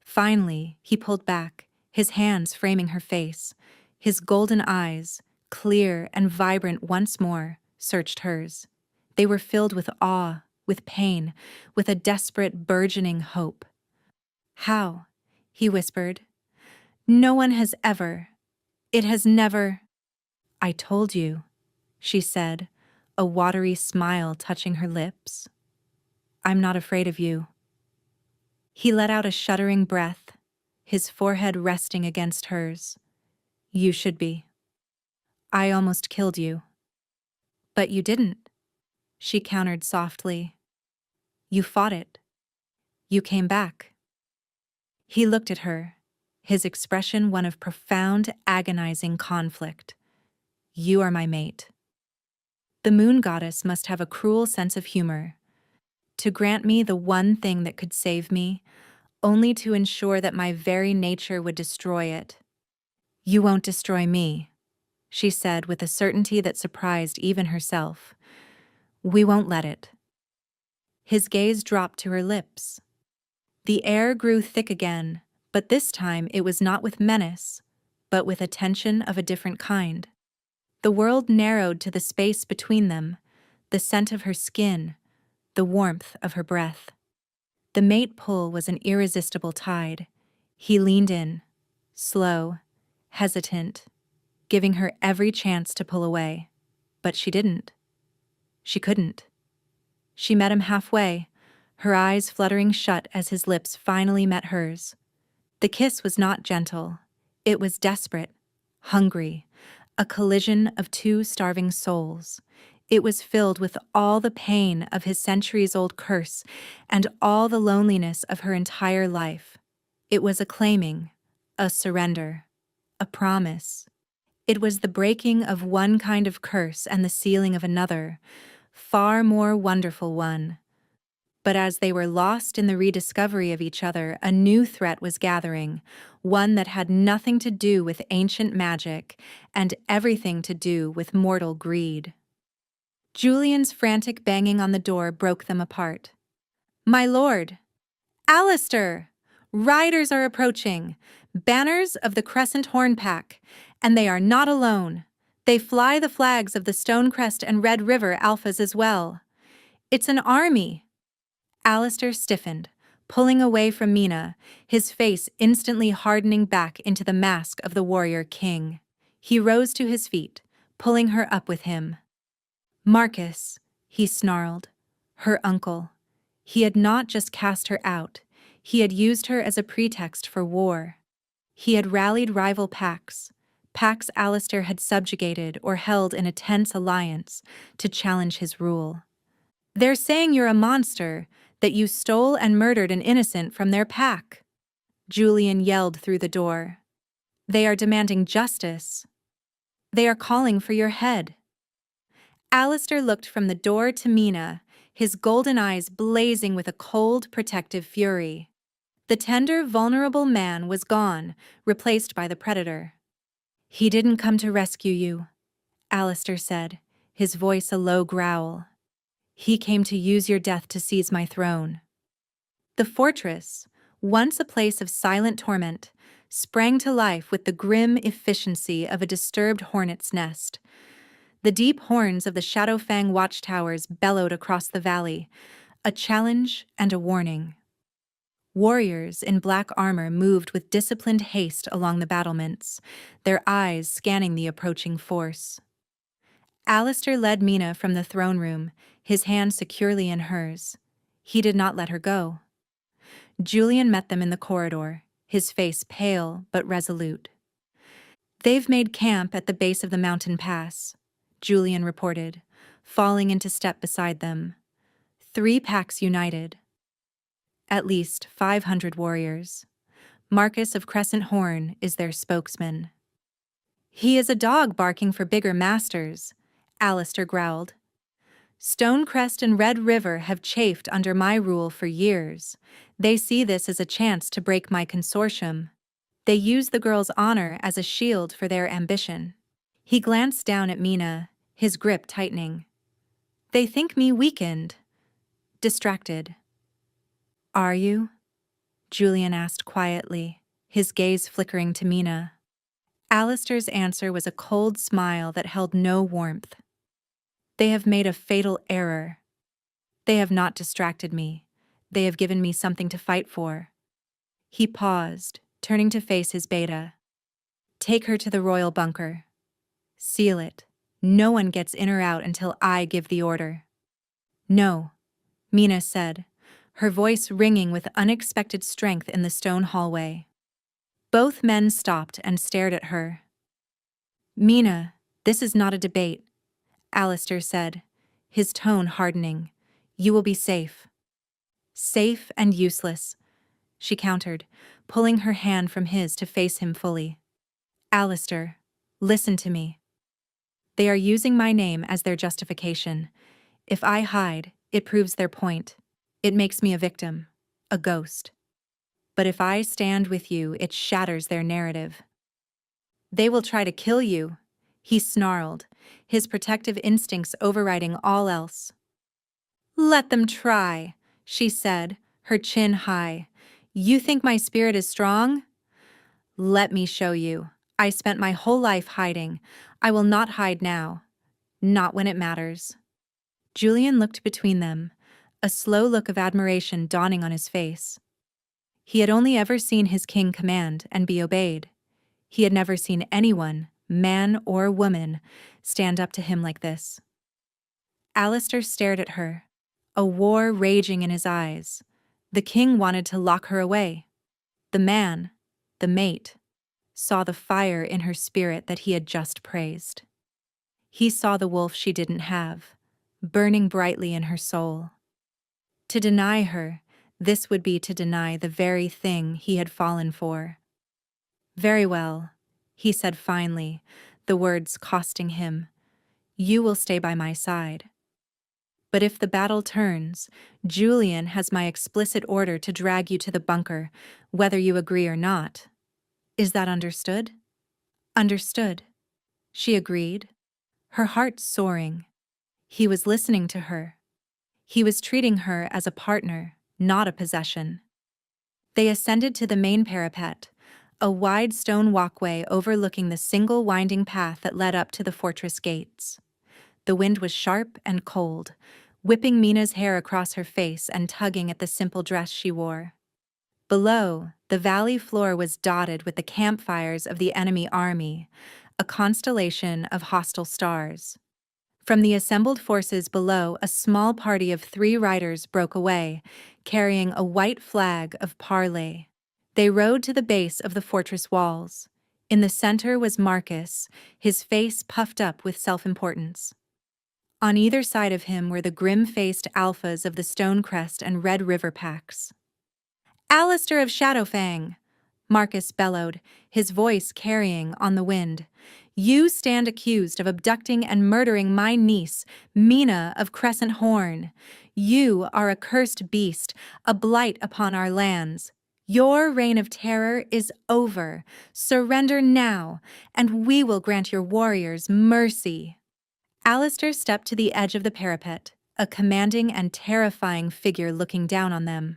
Finally, he pulled back, his hands framing her face. His golden eyes, clear and vibrant once more, searched hers. They were filled with awe, with pain, with a desperate, burgeoning hope. "How?" he whispered. "No one has ever. It has never." "I told you," she said, a watery smile touching her lips. "I'm not afraid of you." He let out a shuddering breath, his forehead resting against hers. "You should be. I almost killed you." "But you didn't," she countered softly. "You fought it. You came back." He looked at her, his expression one of profound, agonizing conflict. "You are my mate." The moon goddess must have a cruel sense of humor. To grant me the one thing that could save me, only to ensure that my very nature would destroy it. "You won't destroy me," she said with a certainty that surprised even herself. "We won't let it." His gaze dropped to her lips. The air grew thick again, but this time it was not with menace, but with a tension of a different kind. The world narrowed to the space between them, the scent of her skin, the warmth of her breath. The mate pull was an irresistible tide. He leaned in, slow, hesitant, giving her every chance to pull away. But she didn't. She couldn't. She met him halfway, her eyes fluttering shut as his lips finally met hers. The kiss was not gentle. It was desperate, hungry, a collision of two starving souls. It was filled with all the pain of his centuries-old curse and all the loneliness of her entire life. It was a claiming, a surrender, a promise. It was the breaking of one kind of curse and the sealing of another, far more wonderful one. But as they were lost in the rediscovery of each other, a new threat was gathering, one that had nothing to do with ancient magic and everything to do with mortal greed. Julian's frantic banging on the door broke them apart. "My lord! Alistair! Riders are approaching, banners of the Crescent Horn Pack, and they are not alone. They fly the flags of the Stonecrest and Red River Alphas as well. It's an army." Alistair stiffened, pulling away from Mina, his face instantly hardening back into the mask of the warrior king. He rose to his feet, pulling her up with him. "Marcus," he snarled, her uncle. He had not just cast her out, he had used her as a pretext for war. He had rallied rival packs Alistair had subjugated or held in a tense alliance, to challenge his rule. "They're saying you're a monster, that you stole and murdered an innocent from their pack," Julian yelled through the door. "They are demanding justice. They are calling for your head." Alistair looked from the door to Mina, his golden eyes blazing with a cold, protective fury. The tender, vulnerable man was gone, replaced by the predator. "He didn't come to rescue you," Alistair said, his voice a low growl. "He came to use your death to seize my throne." The fortress, once a place of silent torment, sprang to life with the grim efficiency of a disturbed hornet's nest. The deep horns of the Shadowfang watchtowers bellowed across the valley, a challenge and a warning. Warriors in black armor moved with disciplined haste along the battlements, their eyes scanning the approaching force. Alistair led Mina from the throne room, his hand securely in hers. He did not let her go. Julian met them in the corridor, his face pale but resolute. "They've made camp at the base of the mountain pass," Julian reported, falling into step beside them. 3 packs united. At least 500 warriors. Marcus of Crescent Horn is their spokesman. "He is a dog barking for bigger masters," Alistair growled. "Stonecrest and Red River have chafed under my rule for years. They see this as a chance to break my consortium. They use the girl's honor as a shield for their ambition." He glanced down at Mina, his grip tightening. "They think me weakened, distracted." "Are you?" Julian asked quietly, his gaze flickering to Mina. Alistair's answer was a cold smile that held no warmth. "They have made a fatal error. They have not distracted me. They have given me something to fight for." He paused, turning to face his beta. "Take her to the royal bunker. Seal it. No one gets in or out until I give the order." "No," Mina said, her voice ringing with unexpected strength in the stone hallway. Both men stopped and stared at her. "Mina, this is not a debate," Alistair said, his tone hardening. "You will be safe." "Safe and useless," she countered, pulling her hand from his to face him fully. "Alistair, listen to me. They are using my name as their justification. If I hide, it proves their point. It makes me a victim, a ghost. But if I stand with you, it shatters their narrative." "They will try to kill you," he snarled, his protective instincts overriding all else. "Let them try," she said, her chin high. "You think my spirit is strong? Let me show you. I spent my whole life hiding. I will not hide now. Not when it matters." Julian looked between them, a slow look of admiration dawning on his face. He had only ever seen his king command and be obeyed. He had never seen anyone, man or woman, stand up to him like this. Alistair stared at her, a war raging in his eyes. The king wanted to lock her away. The man, the mate, saw the fire in her spirit that he had just praised. He saw the wolf she didn't have, burning brightly in her soul. To deny her, this would be to deny the very thing he had fallen for. "Very well," he said finally, the words costing him. "You will stay by my side. But if the battle turns, Julian has my explicit order to drag you to the bunker, whether you agree or not. Is that understood?" "Understood," she agreed, her heart soaring. He was listening to her. He was treating her as a partner, not a possession. They ascended to the main parapet, a wide stone walkway overlooking the single winding path that led up to the fortress gates. The wind was sharp and cold, whipping Mina's hair across her face and tugging at the simple dress she wore. Below, the valley floor was dotted with the campfires of the enemy army, a constellation of hostile stars. From the assembled forces below, a small party of 3 riders broke away, carrying a white flag of parley. They rode to the base of the fortress walls. In the center was Marcus, his face puffed up with self-importance. On either side of him were the grim-faced alphas of the Stonecrest and Red River packs. "Alistair of Shadowfang!" Marcus bellowed, his voice carrying on the wind. "You stand accused of abducting and murdering my niece, Mina of Crescent Horn. You are a cursed beast, a blight upon our lands. Your reign of terror is over. Surrender now, and we will grant your warriors mercy." Alistair stepped to the edge of the parapet, a commanding and terrifying figure looking down on them.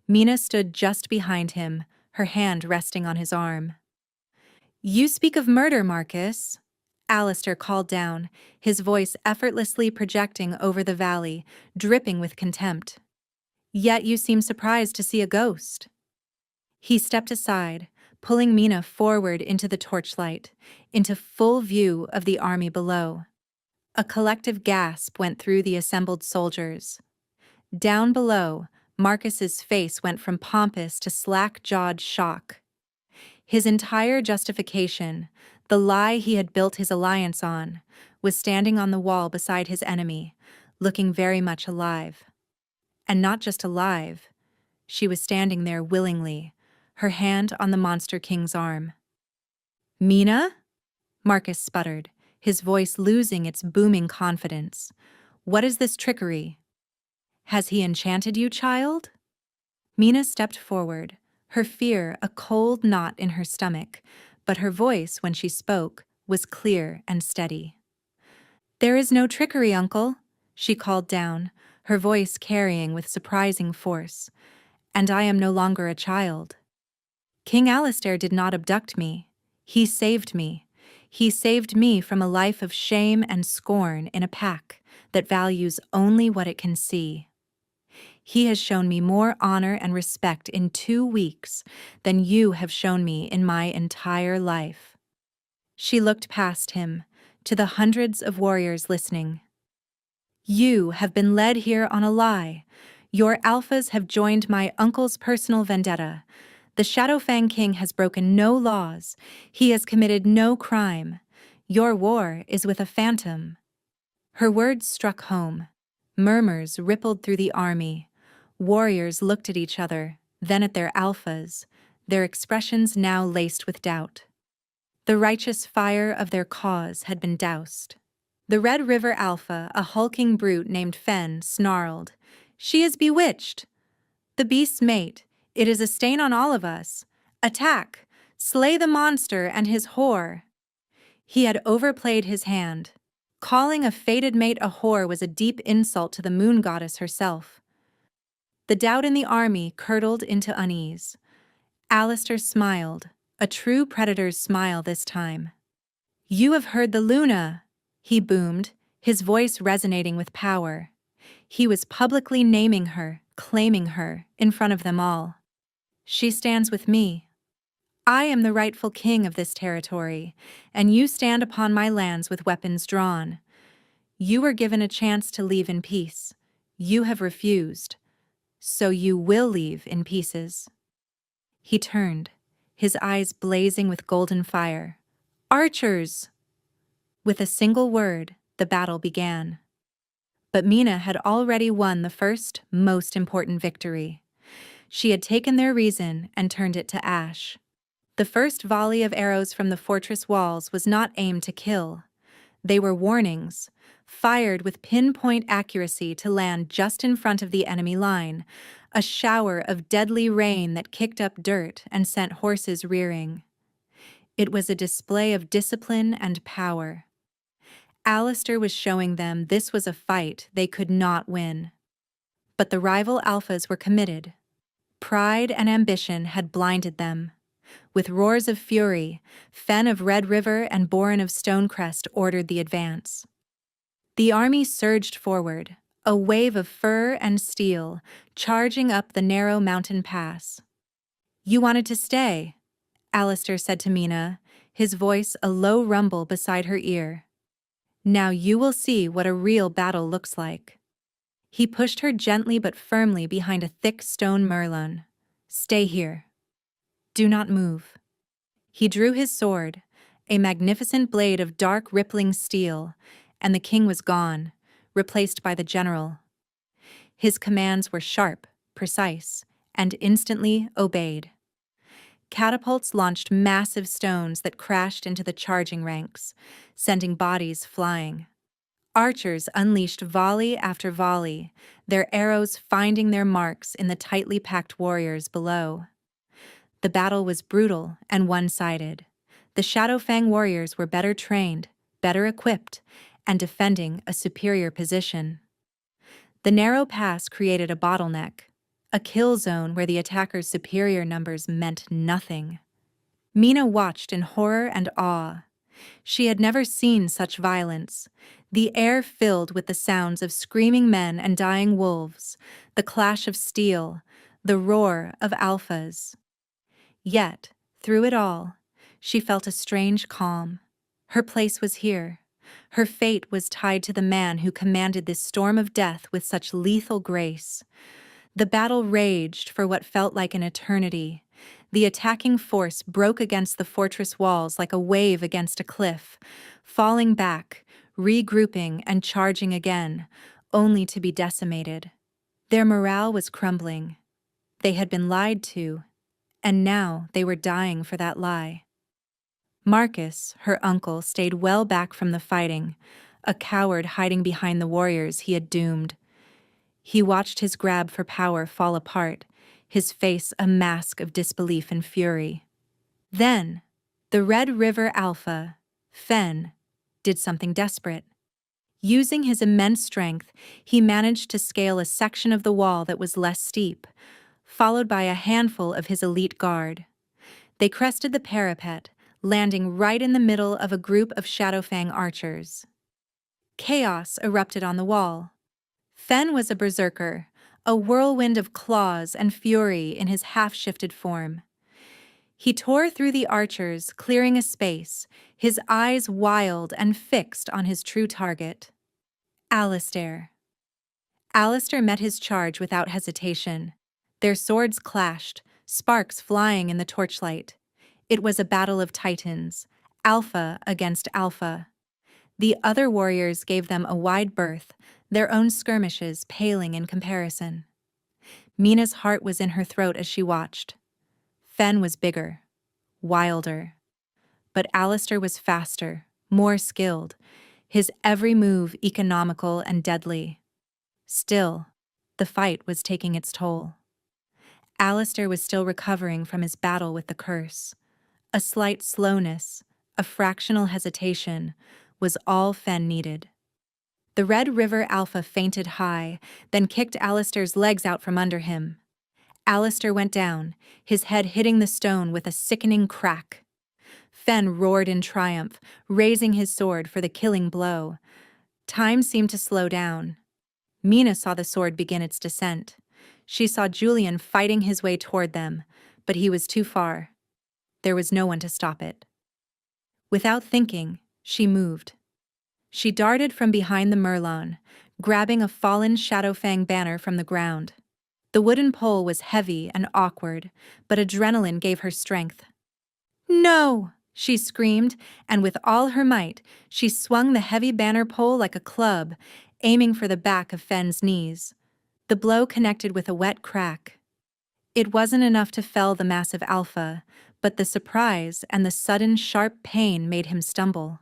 Mina stood just behind him, her hand resting on his arm. "You speak of murder, Marcus," Alistair called down, his voice effortlessly projecting over the valley, dripping with contempt. "Yet you seem surprised to see a ghost." He stepped aside, pulling Mina forward into the torchlight, into full view of the army below. A collective gasp went through the assembled soldiers. Down below, Marcus's face went from pompous to slack-jawed shock. His entire justification, the lie he had built his alliance on, was standing on the wall beside his enemy, looking very much alive. And not just alive, she was standing there willingly, her hand on the Monster King's arm. "Mina?" Marcus sputtered, his voice losing its booming confidence. "What is this trickery? Has he enchanted you, child?" Mina stepped forward, her fear a cold knot in her stomach, but her voice, when she spoke, was clear and steady. "There is no trickery, uncle," she called down, her voice carrying with surprising force. "And I am no longer a child. King Alistair did not abduct me. He saved me. He saved me from a life of shame and scorn in a pack that values only what it can see. He has shown me more honor and respect in 2 weeks than you have shown me in my entire life." She looked past him, to the hundreds of warriors listening. "You have been led here on a lie. Your alphas have joined my uncle's personal vendetta. The Shadowfang King has broken no laws. He has committed no crime. Your war is with a phantom." Her words struck home. Murmurs rippled through the army. Warriors looked at each other, then at their alphas, their expressions now laced with doubt. The righteous fire of their cause had been doused. The Red River Alpha, a hulking brute named Fen, snarled, "She is bewitched! The beast's mate, it is a stain on all of us. Attack! Slay the monster and his whore!" He had overplayed his hand. Calling a fated mate a whore was a deep insult to the moon goddess herself. The doubt in the army curdled into unease. Alistair smiled, a true predator's smile this time. "You have heard the Luna," he boomed, his voice resonating with power. He was publicly naming her, claiming her, in front of them all. "She stands with me. I am the rightful king of this territory, and you stand upon my lands with weapons drawn. You were given a chance to leave in peace. You have refused. So you will leave in pieces." He turned, his eyes blazing with golden fire. "Archers!" With a single word, the battle began. But Mina had already won the first, most important victory. She had taken their reason and turned it to ash. The first volley of arrows from the fortress walls was not aimed to kill. They were warnings, fired with pinpoint accuracy to land just in front of the enemy line, a shower of deadly rain that kicked up dirt and sent horses rearing. It was a display of discipline and power. Alistair was showing them this was a fight they could not win. But the rival alphas were committed. Pride and ambition had blinded them. With roars of fury, Fen of Red River and Boren of Stonecrest ordered the advance. The army surged forward, a wave of fur and steel, charging up the narrow mountain pass. "You wanted to stay," Alistair said to Mina, his voice a low rumble beside her ear. "Now you will see what a real battle looks like." He pushed her gently but firmly behind a thick stone merlon. "Stay here. Do not move." He drew his sword, a magnificent blade of dark rippling steel, and the king was gone, replaced by the general. His commands were sharp, precise, and instantly obeyed. Catapults launched massive stones that crashed into the charging ranks, sending bodies flying. Archers unleashed volley after volley, their arrows finding their marks in the tightly packed warriors below. The battle was brutal and one-sided. The Shadowfang warriors were better trained, better equipped, and defending a superior position. The narrow pass created a bottleneck, a kill zone where the attackers' superior numbers meant nothing. Mina watched in horror and awe. She had never seen such violence. The air filled with the sounds of screaming men and dying wolves, the clash of steel, the roar of alphas. Yet, through it all, she felt a strange calm. Her place was here. Her fate was tied to the man who commanded this storm of death with such lethal grace. The battle raged for what felt like an eternity. The attacking force broke against the fortress walls like a wave against a cliff, falling back, regrouping and charging again, only to be decimated. Their morale was crumbling. They had been lied to, and now they were dying for that lie. Marcus, her uncle, stayed well back from the fighting, a coward hiding behind the warriors he had doomed. He watched his grab for power fall apart, his face a mask of disbelief and fury. Then, the Red River Alpha, Fen, did something desperate. Using his immense strength, he managed to scale a section of the wall that was less steep, followed by a handful of his elite guard. They crested the parapet, landing right in the middle of a group of Shadowfang archers. Chaos erupted on the wall. Fen was a berserker, a whirlwind of claws and fury in his half-shifted form. He tore through the archers, clearing a space, his eyes wild and fixed on his true target. Alistair. Alistair met his charge without hesitation. Their swords clashed, sparks flying in the torchlight. It was a battle of titans, alpha against alpha. The other warriors gave them a wide berth, their own skirmishes paling in comparison. Mina's heart was in her throat as she watched. Fen was bigger, wilder. But Alistair was faster, more skilled, his every move economical and deadly. Still, the fight was taking its toll. Alistair was still recovering from his battle with the curse. A slight slowness, a fractional hesitation, was all Fen needed. The Red River Alpha fainted high, then kicked Alistair's legs out from under him. Alistair went down, his head hitting the stone with a sickening crack. Fen roared in triumph, raising his sword for the killing blow. Time seemed to slow down. Mina saw the sword begin its descent. She saw Julian fighting his way toward them, but he was too far. There was no one to stop it. Without thinking, she moved. She darted from behind the Merlon, grabbing a fallen Shadowfang banner from the ground. The wooden pole was heavy and awkward, but adrenaline gave her strength. "No!" she screamed, and with all her might, she swung the heavy banner pole like a club, aiming for the back of Fen's knees. The blow connected with a wet crack. It wasn't enough to fell the massive alpha, but the surprise and the sudden sharp pain made him stumble.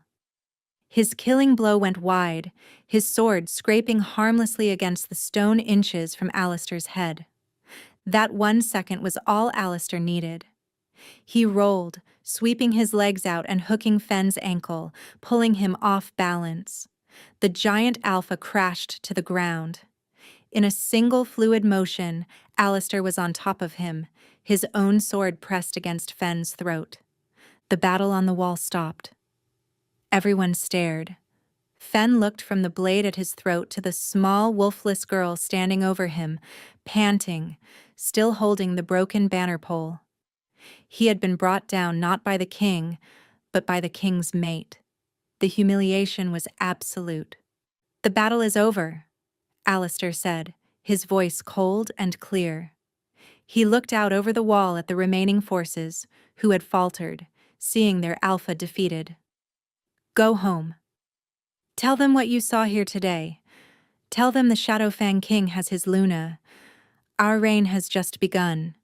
His killing blow went wide, his sword scraping harmlessly against the stone inches from Alistair's head. That 1 second was all Alistair needed. He rolled, sweeping his legs out and hooking Fen's ankle, pulling him off balance. The giant alpha crashed to the ground. In a single fluid motion, Alistair was on top of him, his own sword pressed against Fen's throat. The battle on the wall stopped. Everyone stared. Fen looked from the blade at his throat to the small, wolfless girl standing over him, panting, still holding the broken banner pole. He had been brought down not by the king, but by the king's mate. The humiliation was absolute. "The battle is over," Alistair said, his voice cold and clear. He looked out over the wall at the remaining forces, who had faltered, seeing their alpha defeated. "Go home. Tell them what you saw here today. Tell them the Shadowfang King has his Luna. Our reign has just begun."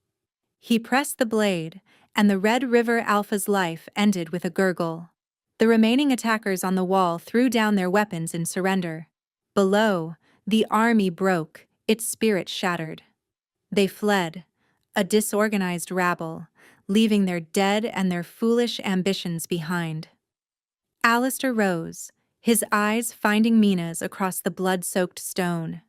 He pressed the blade, and the Red River Alpha's life ended with a gurgle. The remaining attackers on the wall threw down their weapons in surrender. Below, the army broke, its spirit shattered. They fled, a disorganized rabble, leaving their dead and their foolish ambitions behind. Alistair rose, his eyes finding Mina's across the blood-soaked stone.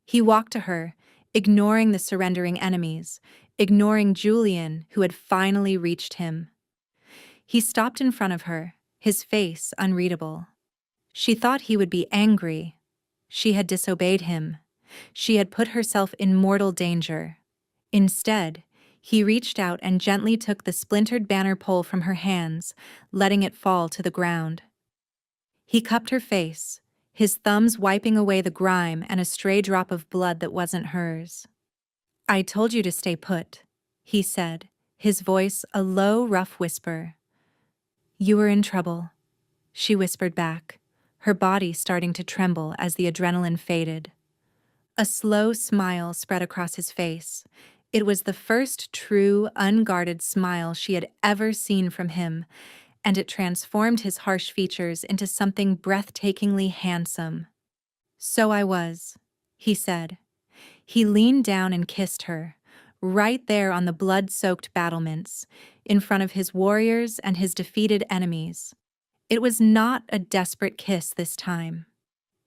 He walked to her, ignoring the surrendering enemies, ignoring Julian, who had finally reached him. He stopped in front of her, his face unreadable. She thought he would be angry. She had disobeyed him. She had put herself in mortal danger. Instead, he reached out and gently took the splintered banner pole from her hands, letting it fall to the ground. He cupped her face, his thumbs wiping away the grime and a stray drop of blood that wasn't hers. "I told you to stay put," he said, his voice a low, rough whisper. "You were in trouble," she whispered back, her body starting to tremble as the adrenaline faded. A slow smile spread across his face. It was the first true, unguarded smile she had ever seen from him, and it transformed his harsh features into something breathtakingly handsome. "So I was," he said. He leaned down and kissed her, right there on the blood-soaked battlements, in front of his warriors and his defeated enemies. It was not a desperate kiss this time.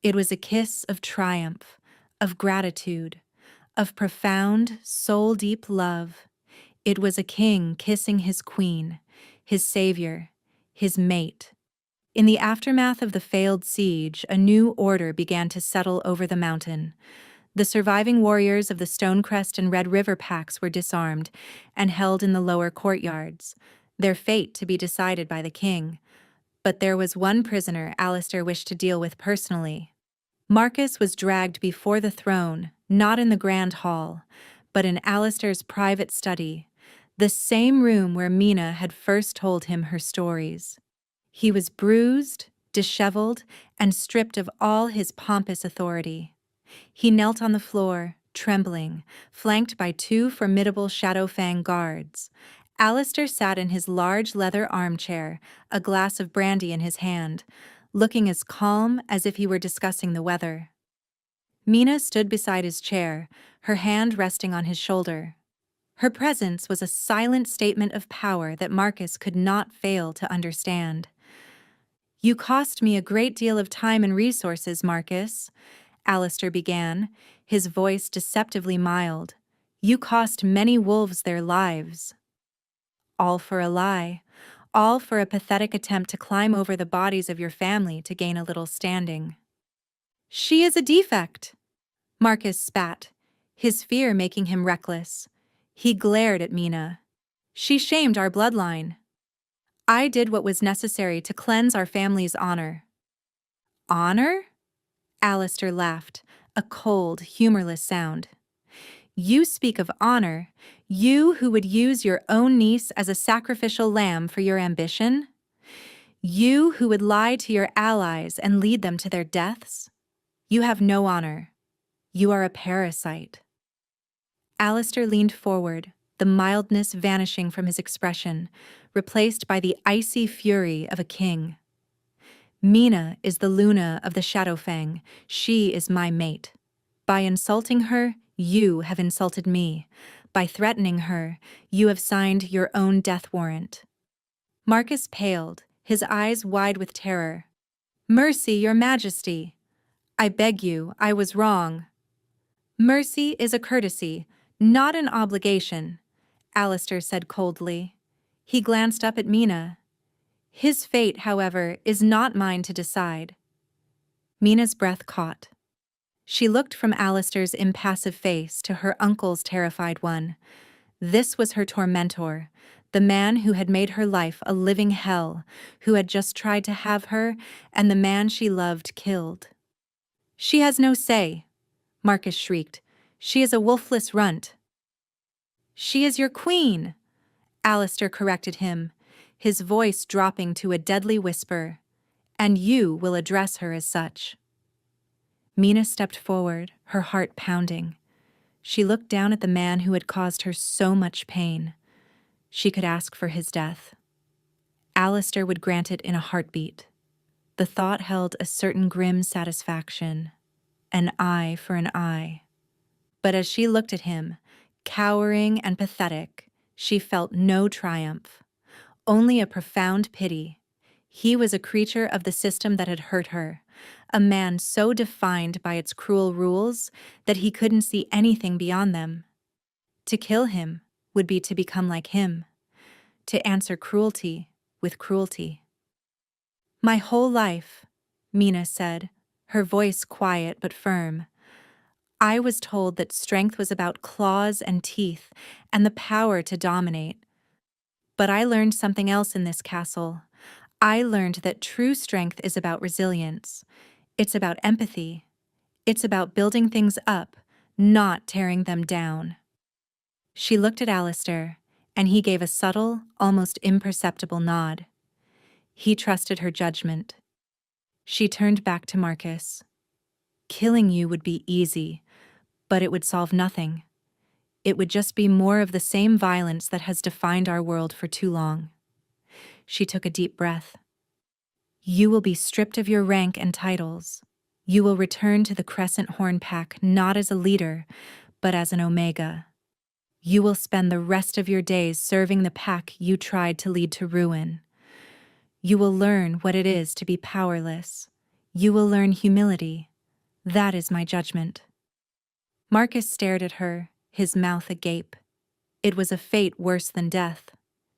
It was a kiss of triumph, of gratitude, of profound, soul-deep love. It was a king kissing his queen, his savior, his mate. In the aftermath of the failed siege, a new order began to settle over the mountain. The surviving warriors of the Stonecrest and Red River packs were disarmed and held in the lower courtyards, their fate to be decided by the king. But there was one prisoner Alistair wished to deal with personally. Marcus was dragged before the throne, not in the grand hall, but in Alistair's private study, the same room where Mina had first told him her stories. He was bruised, disheveled, and stripped of all his pompous authority. He knelt on the floor, trembling, flanked by two formidable Shadowfang guards. Alistair sat in his large leather armchair, a glass of brandy in his hand, looking as calm as if he were discussing the weather. Mina stood beside his chair, her hand resting on his shoulder. Her presence was a silent statement of power that Marcus could not fail to understand. "You cost me a great deal of time and resources, Marcus," Alistair began, his voice deceptively mild. "You cost many wolves their lives." "All for a lie. All for a pathetic attempt to climb over the bodies of your family to gain a little standing." "She is a defect," Marcus spat, his fear making him reckless. He glared at Mina. "She shamed our bloodline. I did what was necessary to cleanse our family's honor." "Honor?" Alistair laughed, a cold, humorless sound. "You speak of honor, you who would use your own niece as a sacrificial lamb for your ambition? You who would lie to your allies and lead them to their deaths? You have no honor. You are a parasite." Alistair leaned forward, the mildness vanishing from his expression, replaced by the icy fury of a king. "Mina is the Luna of the Shadowfang. She is my mate. By insulting her, you have insulted me. By threatening her, you have signed your own death warrant." Marcus paled, his eyes wide with terror. "Mercy, your majesty. I beg you, I was wrong." "Mercy is a courtesy, not an obligation," Alistair said coldly. He glanced up at Mina. "His fate, however, is not mine to decide." Mina's breath caught. She looked from Alistair's impassive face to her uncle's terrified one. This was her tormentor, the man who had made her life a living hell, who had just tried to have her and the man she loved killed. "She has no say," Marcus shrieked. "She is a wolfless runt." "She is your queen," Alistair corrected him, his voice dropping to a deadly whisper, "and you will address her as such." Mina stepped forward, her heart pounding. She looked down at the man who had caused her so much pain. She could ask for his death. Alistair would grant it in a heartbeat. The thought held a certain grim satisfaction, an eye for an eye. But as she looked at him, cowering and pathetic, she felt no triumph, only a profound pity. He was a creature of the system that had hurt her, a man so defined by its cruel rules that he couldn't see anything beyond them. To kill him would be to become like him, to answer cruelty with cruelty. My whole life, Mina said, her voice quiet but firm, I was told that strength was about claws and teeth and the power to dominate. But I learned something else in this castle. I learned that true strength is about resilience. It's about empathy. It's about building things up, not tearing them down. She looked at Alistair, and he gave a subtle, almost imperceptible nod. He trusted her judgment. She turned back to Marcus. Killing you would be easy, but it would solve nothing. It would just be more of the same violence that has defined our world for too long. She took a deep breath. You will be stripped of your rank and titles. You will return to the Crescent Horn Pack not as a leader, but as an Omega. You will spend the rest of your days serving the pack you tried to lead to ruin. You will learn what it is to be powerless. You will learn humility. That is my judgment. Marcus stared at her, his mouth agape. It was a fate worse than death,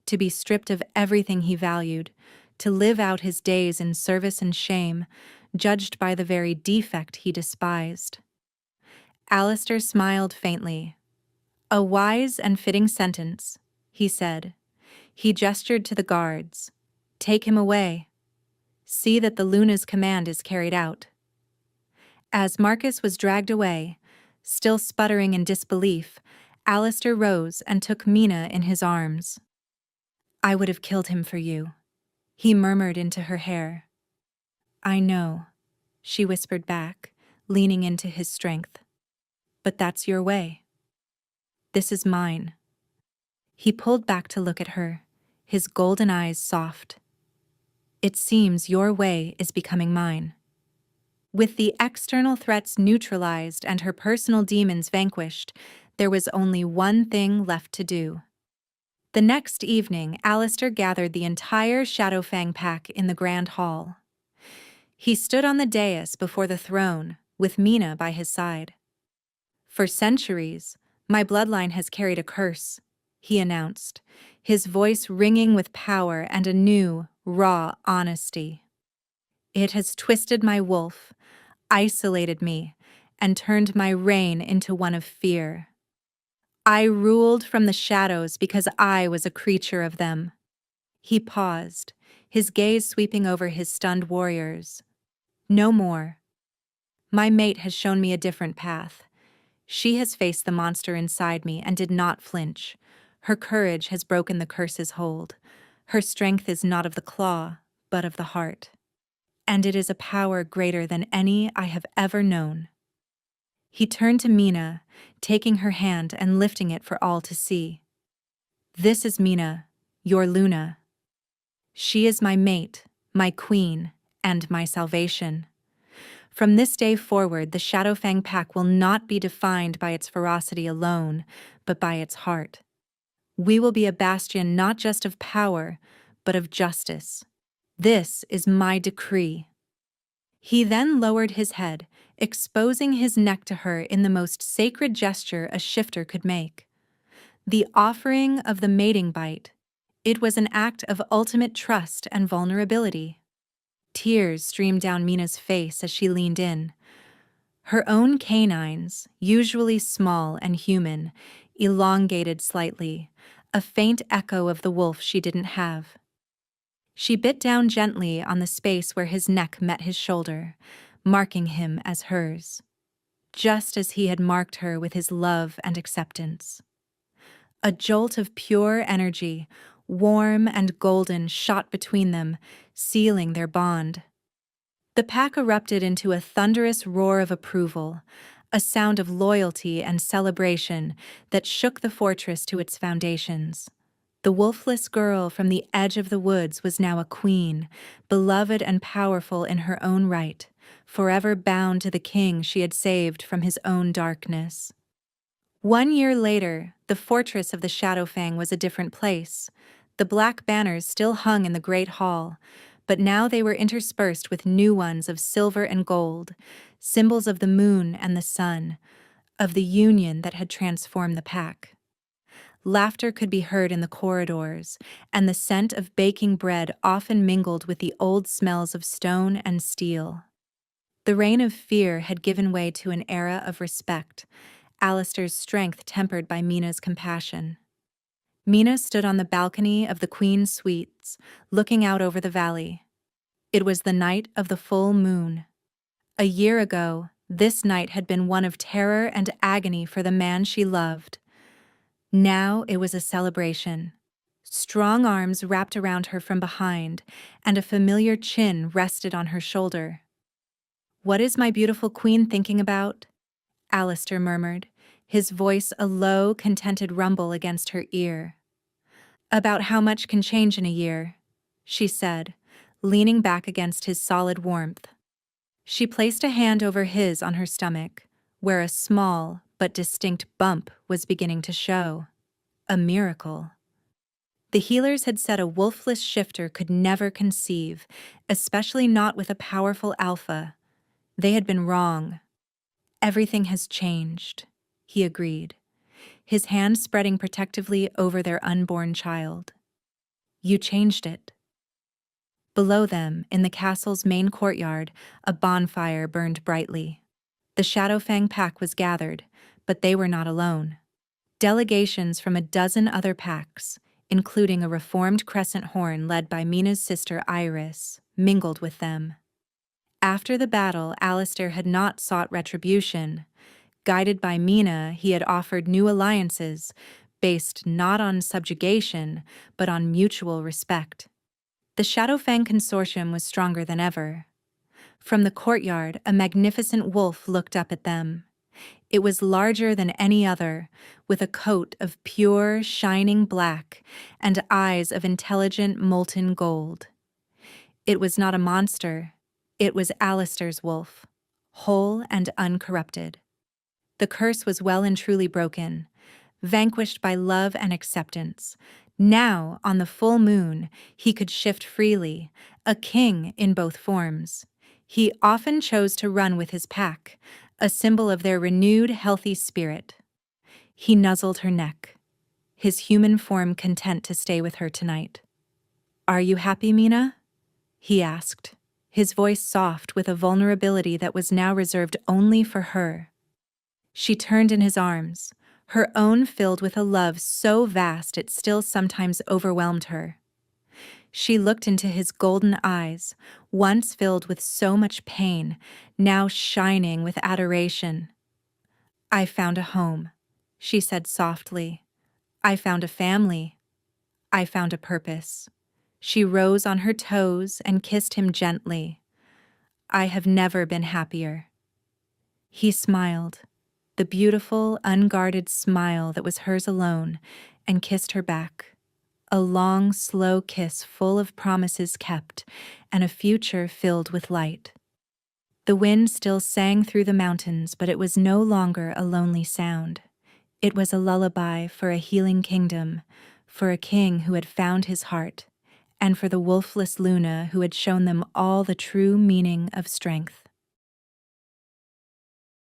to be stripped of everything he valued, to live out his days in service and shame, judged by the very defect he despised. Alistair smiled faintly. A wise and fitting sentence, he said. He gestured to the guards. Take him away. See that the Luna's command is carried out. As Marcus was dragged away, still sputtering in disbelief, Alistair rose and took Mina in his arms. I would have killed him for you, he murmured into her hair. I know, she whispered back, leaning into his strength. But that's your way. This is mine. He pulled back to look at her, his golden eyes soft. It seems your way is becoming mine. With the external threats neutralized and her personal demons vanquished, there was only one thing left to do. The next evening, Alistair gathered the entire Shadowfang pack in the Grand Hall. He stood on the dais before the throne, with Mina by his side. For centuries, my bloodline has carried a curse, he announced, his voice ringing with power and a new, raw honesty. It has twisted my wolf, isolated me, and turned my reign into one of fear. I ruled from the shadows because I was a creature of them. He paused, his gaze sweeping over his stunned warriors. No more. My mate has shown me a different path. She has faced the monster inside me and did not flinch. Her courage has broken the curse's hold. Her strength is not of the claw, but of the heart. And it is a power greater than any I have ever known. He turned to Mina, taking her hand and lifting it for all to see. This is Mina, your Luna. She is my mate, my queen, and my salvation. From this day forward, the Shadowfang pack will not be defined by its ferocity alone, but by its heart. We will be a bastion not just of power, but of justice. This is my decree. He then lowered his head, exposing his neck to her in the most sacred gesture a shifter could make. The offering of the mating bite. It was an act of ultimate trust and vulnerability. Tears streamed down Mina's face as she leaned in. Her own canines, usually small and human, elongated slightly, a faint echo of the wolf she didn't have. She bit down gently on the space where his neck met his shoulder, marking him as hers, just as he had marked her with his love and acceptance. A jolt of pure energy, warm and golden, shot between them, sealing their bond. The pack erupted into a thunderous roar of approval, a sound of loyalty and celebration that shook the fortress to its foundations. The wolfless girl from the edge of the woods was now a queen, beloved and powerful in her own right, forever bound to the king she had saved from his own darkness. 1 year later, the fortress of the Shadowfang was a different place. The black banners still hung in the great hall, but now they were interspersed with new ones of silver and gold, symbols of the moon and the sun, of the union that had transformed the pack. Laughter could be heard in the corridors, and the scent of baking bread often mingled with the old smells of stone and steel. The reign of fear had given way to an era of respect, Alistair's strength tempered by Mina's compassion. Mina stood on the balcony of the Queen's Suites, looking out over the valley. It was the night of the full moon. A year ago, this night had been one of terror and agony for the man she loved. Now it was a celebration. Strong arms wrapped around her from behind, and a familiar chin rested on her shoulder. "What is my beautiful queen thinking about?" Alistair murmured, his voice a low, contented rumble against her ear. "About how much can change in a year," she said, leaning back against his solid warmth. She placed a hand over his on her stomach, where a small but distinct bump was beginning to show. A miracle. The healers had said a wolfless shifter could never conceive, especially not with a powerful alpha. They had been wrong. "Everything has changed," he agreed, his hand spreading protectively over their unborn child. "You changed it." Below them, in the castle's main courtyard, a bonfire burned brightly. The Shadowfang pack was gathered, but they were not alone. Delegations from a dozen other packs, including a reformed crescent horn led by Mina's sister Iris, mingled with them. After the battle, Alistair had not sought retribution. Guided by Mina, he had offered new alliances, based not on subjugation, but on mutual respect. The Shadowfang Consortium was stronger than ever. From the courtyard, a magnificent wolf looked up at them. It was larger than any other, with a coat of pure, shining black and eyes of intelligent, molten gold. It was not a monster. It was Alistair's wolf, whole and uncorrupted. The curse was well and truly broken, vanquished by love and acceptance. Now, on the full moon, he could shift freely, a king in both forms. He often chose to run with his pack, a symbol of their renewed, healthy spirit. He nuzzled her neck, his human form content to stay with her tonight. "Are you happy, Mina?" he asked, his voice soft with a vulnerability that was now reserved only for her. She turned in his arms, her own filled with a love so vast it still sometimes overwhelmed her. She looked into his golden eyes, once filled with so much pain, now shining with adoration. "I found a home," she said softly. "I found a family. I found a purpose." She rose on her toes and kissed him gently. "I have never been happier." He smiled, the beautiful, unguarded smile that was hers alone, and kissed her back. A long, slow kiss full of promises kept, and a future filled with light. The wind still sang through the mountains, but it was no longer a lonely sound. It was a lullaby for a healing kingdom, for a king who had found his heart, and for the wolfless Luna who had shown them all the true meaning of strength.